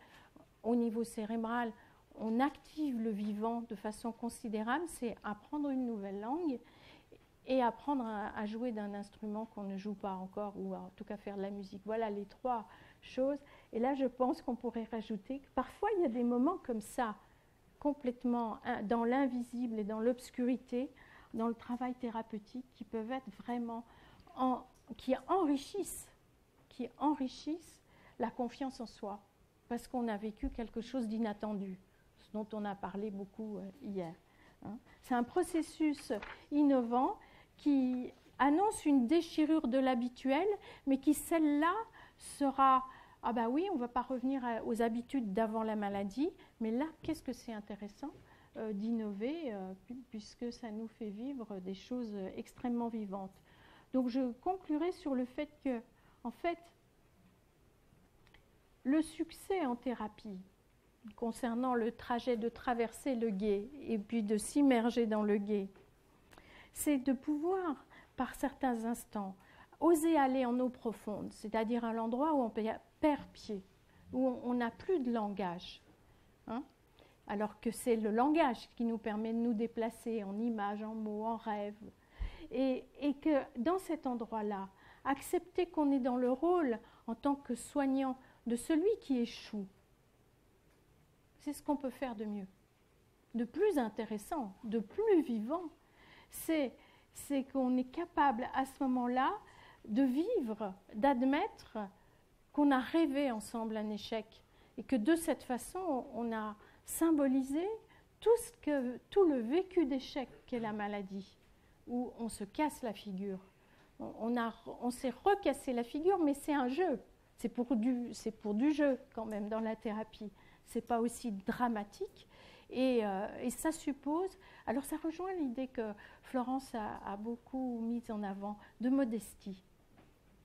B: au niveau cérébral, on active le vivant de façon considérable, c'est apprendre une nouvelle langue et apprendre à jouer d'un instrument qu'on ne joue pas encore, ou en tout cas faire de la musique. Voilà les 3 choses. Et là, je pense qu'on pourrait rajouter que parfois, il y a des moments comme ça, complètement dans l'invisible et dans l'obscurité, dans le travail thérapeutique, qui peuvent être vraiment, qui enrichissent la confiance en soi, parce qu'on a vécu quelque chose d'inattendu, ce dont on a parlé beaucoup hier. Hein. C'est un processus innovant qui annonce une déchirure de l'habituel, mais qui, celle-là, sera... Ah ben oui, on ne va pas revenir aux habitudes d'avant la maladie, mais là, qu'est-ce que c'est intéressant d'innover, puisque ça nous fait vivre des choses extrêmement vivantes. Donc je conclurai sur le fait que, en fait, le succès en thérapie, concernant le trajet de traverser le gué et puis de s'immerger dans le gué, c'est de pouvoir, par certains instants, oser aller en eau profonde, c'est-à-dire à l'endroit où on perd pied, où on n'a plus de langage. Hein, alors que c'est le langage qui nous permet de nous déplacer en images, en mots, en rêves. Et que dans cet endroit-là, accepter qu'on est dans le rôle en tant que soignant de celui qui échoue, c'est ce qu'on peut faire de mieux, de plus intéressant, de plus vivant. C'est qu'on est capable à ce moment-là de vivre, d'admettre qu'on a rêvé ensemble un échec et que de cette façon, on a symbolisé tout le vécu d'échec qu'est la maladie, où on se casse la figure. On s'est recassé la figure, mais c'est un jeu. C'est pour du jeu quand même dans la thérapie. Ce n'est pas aussi dramatique. Et ça suppose, alors ça rejoint l'idée que Florence a beaucoup mise en avant, de modestie.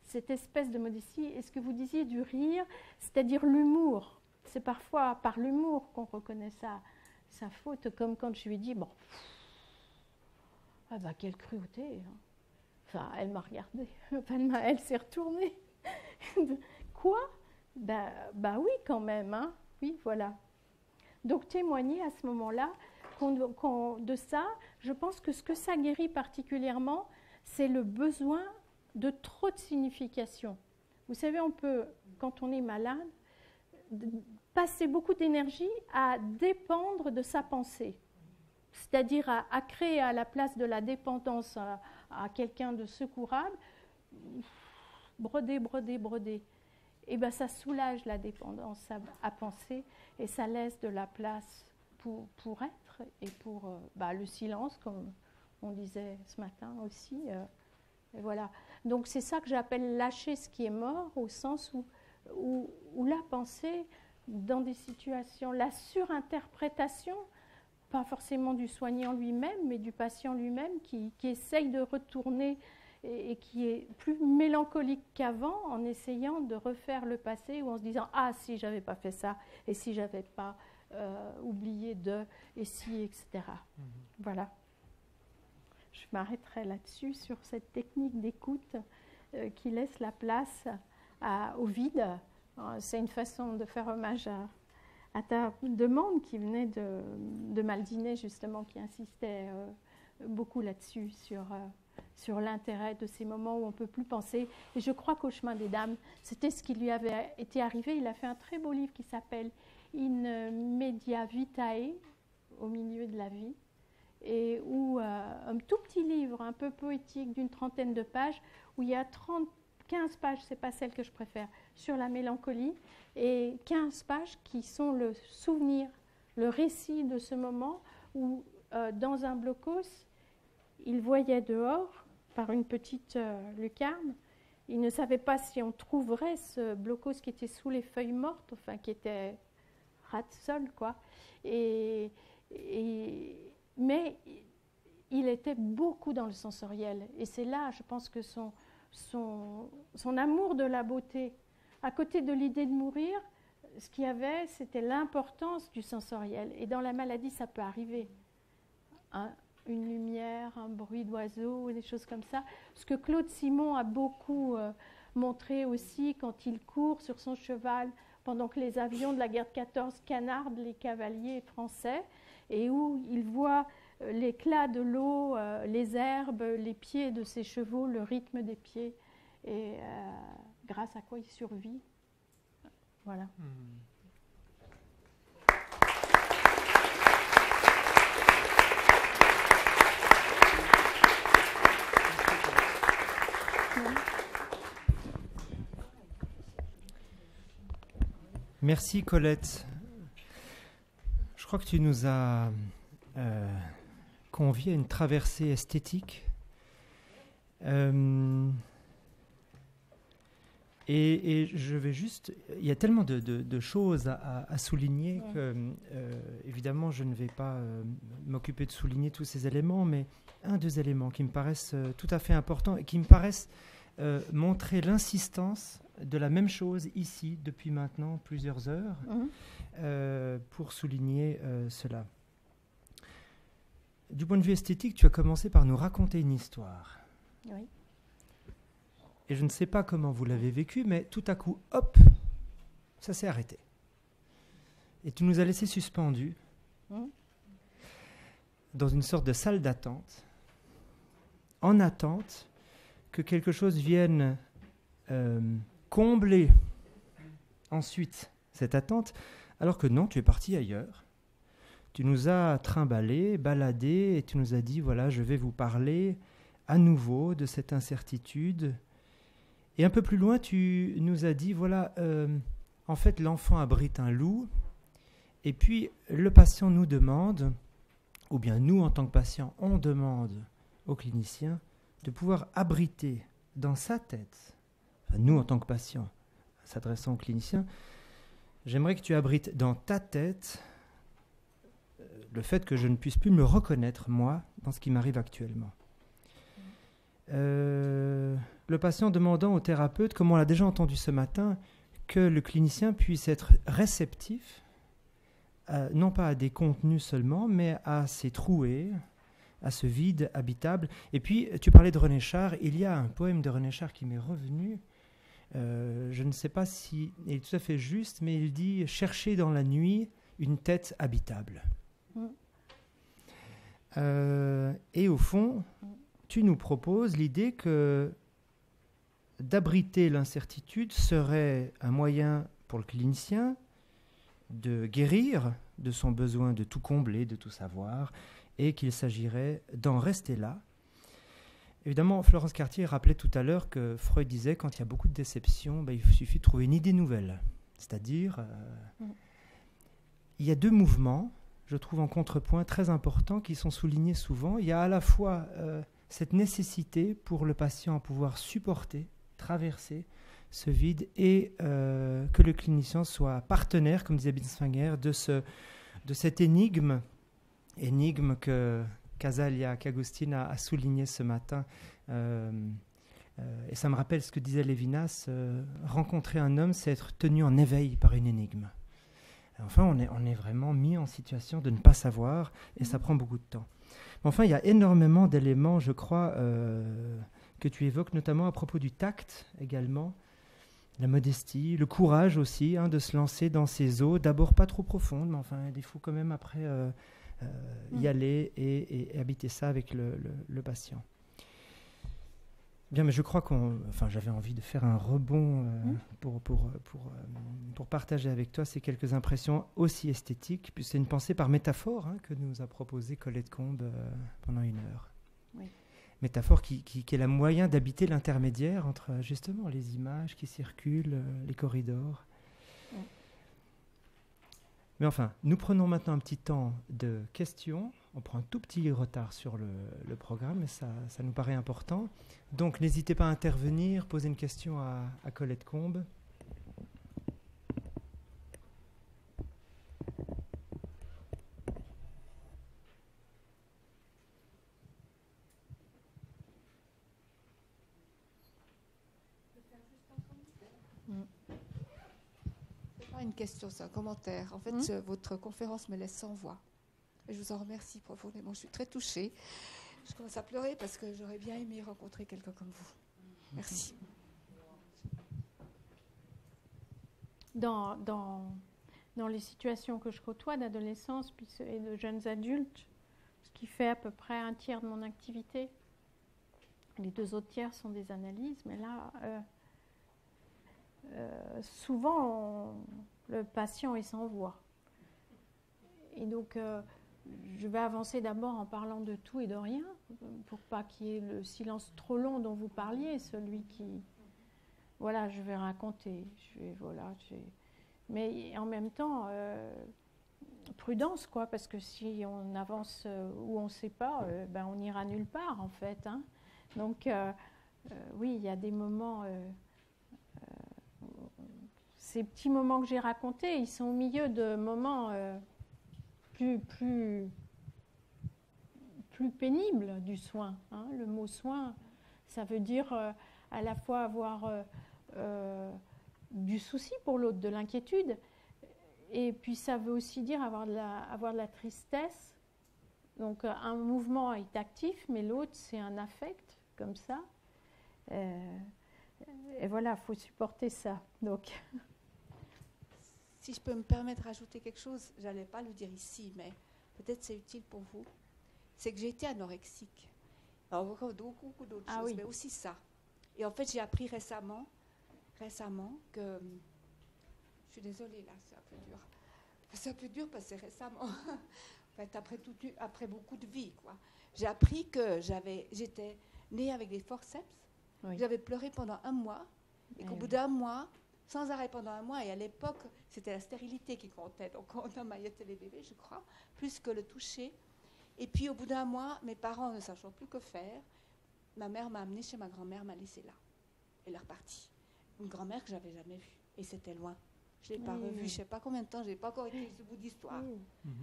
B: Cette espèce de modestie, et ce que vous disiez du rire, c'est-à-dire l'humour. C'est parfois par l'humour qu'on reconnaît sa faute, comme quand je lui ai dit, bon, ah bah quelle cruauté. Hein. Enfin, elle m'a regardée, enfin, elle s'est retournée. Quoi ? Bah oui quand même, hein. Oui, voilà. Donc témoigner à ce moment-là de ça, je pense que ce que ça guérit particulièrement, c'est le besoin de trop de signification. Vous savez, on peut, quand on est malade, passer beaucoup d'énergie à dépendre de sa pensée, c'est-à-dire à créer à la place de la dépendance à quelqu'un de secourable, broder. Et bien ça soulage la dépendance à penser et ça laisse de la place pour être et pour le silence, comme on disait ce matin aussi. Et voilà. Donc c'est ça que j'appelle lâcher ce qui est mort, au sens où la pensée, dans des situations, la surinterprétation, pas forcément du soignant lui-même, mais du patient lui-même qui essaye de retourner et qui est plus mélancolique qu'avant en essayant de refaire le passé ou en se disant « Ah, si j'avais pas fait ça, et si j'avais pas oublié de, et si, etc. » Voilà. Je m'arrêterai là-dessus, sur cette technique d'écoute qui laisse la place au vide. C'est une façon de faire hommage à ta demande qui venait de Maldinet, justement, qui insistait beaucoup là-dessus, sur l'intérêt de ces moments où on ne peut plus penser. Et je crois qu'au Chemin des Dames, c'était ce qui lui avait été arrivé. Il a fait un très beau livre qui s'appelle In Media Vitae, au milieu de la vie, et où un tout petit livre, un peu poétique, d'une 30aine de pages, où il y a 15 pages, ce n'est pas celle que je préfère, sur la mélancolie, et 15 pages qui sont le souvenir, le récit de ce moment où, dans un blocos, il voyait dehors, par une petite lucarne, il ne savait pas si on trouverait ce blocos qui était sous les feuilles mortes, enfin qui était ras-de-sol, quoi. Mais il était beaucoup dans le sensoriel. Et c'est là, je pense, que son amour de la beauté, à côté de l'idée de mourir, ce qu'il y avait, c'était l'importance du sensoriel. Et dans la maladie, ça peut arriver. Une lumière, un bruit d'oiseau, des choses comme ça. Ce que Claude Simon a beaucoup montré aussi quand il court sur son cheval pendant que les avions de la guerre de 14 canardent les cavaliers français, et où il voit l'éclat de l'eau, les herbes, les pieds de ses chevaux, le rythme des pieds, et grâce à quoi il survit. Voilà.
A: Merci Colette. Je crois que tu nous as conviés à une traversée esthétique. Et je vais juste... Il y a tellement de choses à souligner que, évidemment, je ne vais pas m'occuper de souligner tous ces éléments, mais deux éléments qui me paraissent tout à fait importants et qui me paraissent montrer l'insistance de la même chose ici depuis maintenant plusieurs heures pour souligner cela. Du point de vue esthétique, tu as commencé par nous raconter une histoire.
B: Oui.
A: Et je ne sais pas comment vous l'avez vécu, mais tout à coup, hop, ça s'est arrêté. Et tu nous as laissés suspendus dans une sorte de salle d'attente, en attente que quelque chose vienne combler ensuite cette attente, alors que non, tu es parti ailleurs. Tu nous as trimballés, baladés, et tu nous as dit, voilà, je vais vous parler à nouveau de cette incertitude. Et un peu plus loin, tu nous as dit, voilà, en fait, l'enfant abrite un loup, et puis le patient nous demande, ou bien nous, en tant que patient, on demande au clinicien de pouvoir abriter dans sa tête, enfin, nous, en tant que patient, s'adressant au clinicien, j'aimerais que tu abrites dans ta tête le fait que je ne puisse plus me reconnaître, moi, dans ce qui m'arrive actuellement. Le patient demandant au thérapeute, comme on l'a déjà entendu ce matin, que le clinicien puisse être réceptif, non pas à des contenus seulement, mais à ces trouées, à ce vide habitable. Et puis, tu parlais de René Char, il y a un poème de René Char qui m'est revenu, je ne sais pas si il est tout à fait juste, mais il dit « Chercher dans la nuit une tête habitable ». Et au fond, tu nous proposes l'idée que d'abriter l'incertitude serait un moyen pour le clinicien de guérir de son besoin de tout combler, de tout savoir, et qu'il s'agirait d'en rester là. Évidemment, Florence Cartier rappelait tout à l'heure que Freud disait quand il y a beaucoup de déceptions, il suffit de trouver une idée nouvelle. C'est-à-dire, il y a deux mouvements, je trouve en contrepoint très importants, qui sont soulignés souvent. Il y a à la fois cette nécessité pour le patient à pouvoir supporter, traverser ce vide, et que le clinicien soit partenaire, comme disait Binswanger, de cette énigme que Casalia qu'Agustine a souligné ce matin. Et ça me rappelle ce que disait Lévinas, rencontrer un homme, c'est être tenu en éveil par une énigme. Enfin, on est vraiment mis en situation de ne pas savoir, et ça prend beaucoup de temps. Mais enfin, il y a énormément d'éléments, je crois, que tu évoques, notamment à propos du tact également, la modestie, le courage aussi, de se lancer dans ces eaux, d'abord pas trop profondes, mais enfin, il faut quand même après y aller et habiter ça avec le patient. Bien, mais je crois j'avais envie de faire un rebond pour partager avec toi ces quelques impressions aussi esthétiques, puis c'est une pensée par métaphore que nous a proposé Colette Combe pendant 1 heure.
B: Oui.
A: Métaphore qui est le moyen d'habiter l'intermédiaire entre justement les images qui circulent, les corridors. Oui. Mais enfin, nous prenons maintenant un petit temps de questions. On prend un tout petit retard sur le programme, mais ça nous paraît important. Donc, n'hésitez pas à intervenir, poser une question à Colette Combe.
C: C'est pas une question, c'est un commentaire. En fait, votre conférence me laisse sans voix. Et je vous en remercie profondément. Je suis très touchée. Je commence à pleurer parce que j'aurais bien aimé rencontrer quelqu'un comme vous. Merci.
B: Dans les situations que je côtoie d'adolescence et de jeunes adultes, ce qui fait à peu près 1/3 de mon activité, les 2 autres tiers sont des analyses, mais là, souvent, le patient est sans voix. Et donc, je vais avancer d'abord en parlant de tout et de rien, pour pas qu'il y ait le silence trop long dont vous parliez, celui qui... Voilà, je vais raconter. Mais en même temps, prudence, quoi, parce que si on avance où on ne sait pas, on n'ira nulle part, en fait. Donc, oui, il y a des moments... ces petits moments que j'ai racontés, ils sont au milieu de moments... plus pénible du soin. Le mot soin, ça veut dire à la fois avoir du souci pour l'autre, de l'inquiétude, et puis ça veut aussi dire avoir de la tristesse. Donc un mouvement est actif, mais l'autre c'est un affect, comme ça. Et voilà, il faut supporter ça. Donc...
C: Si je peux me permettre d'ajouter quelque chose, je n'allais pas le dire ici, mais peut-être c'est utile pour vous. C'est que j'ai été anorexique. Alors, encore beaucoup d'autres choses, mais aussi ça. Et en fait, j'ai appris récemment que... Je suis désolée, là, c'est un peu dur. C'est un peu dur parce que c'est récemment. En fait, après beaucoup de vie, quoi. J'ai appris que j'étais née avec des forceps. Oui. J'avais pleuré pendant 1 mois. Et qu'au bout d'1 mois... sans arrêt pendant 1 mois, et à l'époque, c'était la stérilité qui comptait, donc on emmaillotait les bébés, je crois, plus que le toucher. Et puis au bout d'1 mois, mes parents ne sachant plus que faire, ma mère m'a amenée chez ma grand-mère, m'a laissée là. Elle est repartie. Une grand-mère que je n'avais jamais vue, et c'était loin. Je ne l'ai pas revue, je ne sais pas combien de temps, je n'ai pas encore été ce bout d'histoire.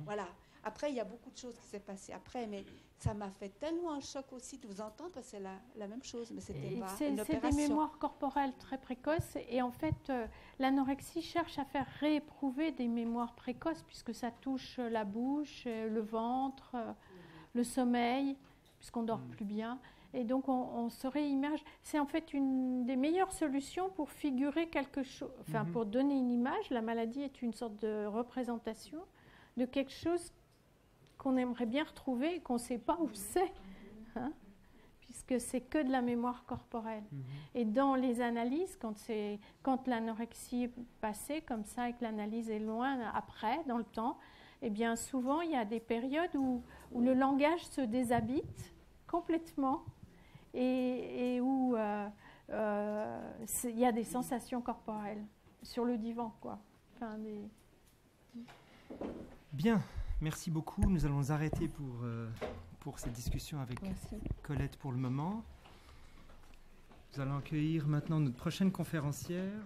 C: Voilà. Après, il y a beaucoup de choses qui s'est passé après, mais ça m'a fait tellement un choc aussi de vous entendre, parce que c'est la même chose, mais c'était pas une opération.
B: C'est des mémoires corporelles très précoces, et en fait, l'anorexie cherche à faire rééprouver des mémoires précoces, puisque ça touche la bouche, le ventre, le sommeil, puisqu'on ne dort plus bien. Et donc, on se réimage. C'est en fait une des meilleures solutions pour figurer quelque chose, enfin, pour donner une image. La maladie est une sorte de représentation de quelque chose qu'on aimerait bien retrouver et qu'on ne sait pas où c'est. que c'est que de la mémoire corporelle. Et dans les analyses, quand l'anorexie est passée comme ça et que l'analyse est loin après, dans le temps, eh bien souvent il y a des périodes où le langage se déshabite complètement et où il y a des sensations corporelles sur le divan, quoi. Enfin,
A: Bien, merci beaucoup. Nous allons arrêter pour cette discussion avec Colette pour le moment. Nous allons accueillir maintenant notre prochaine conférencière.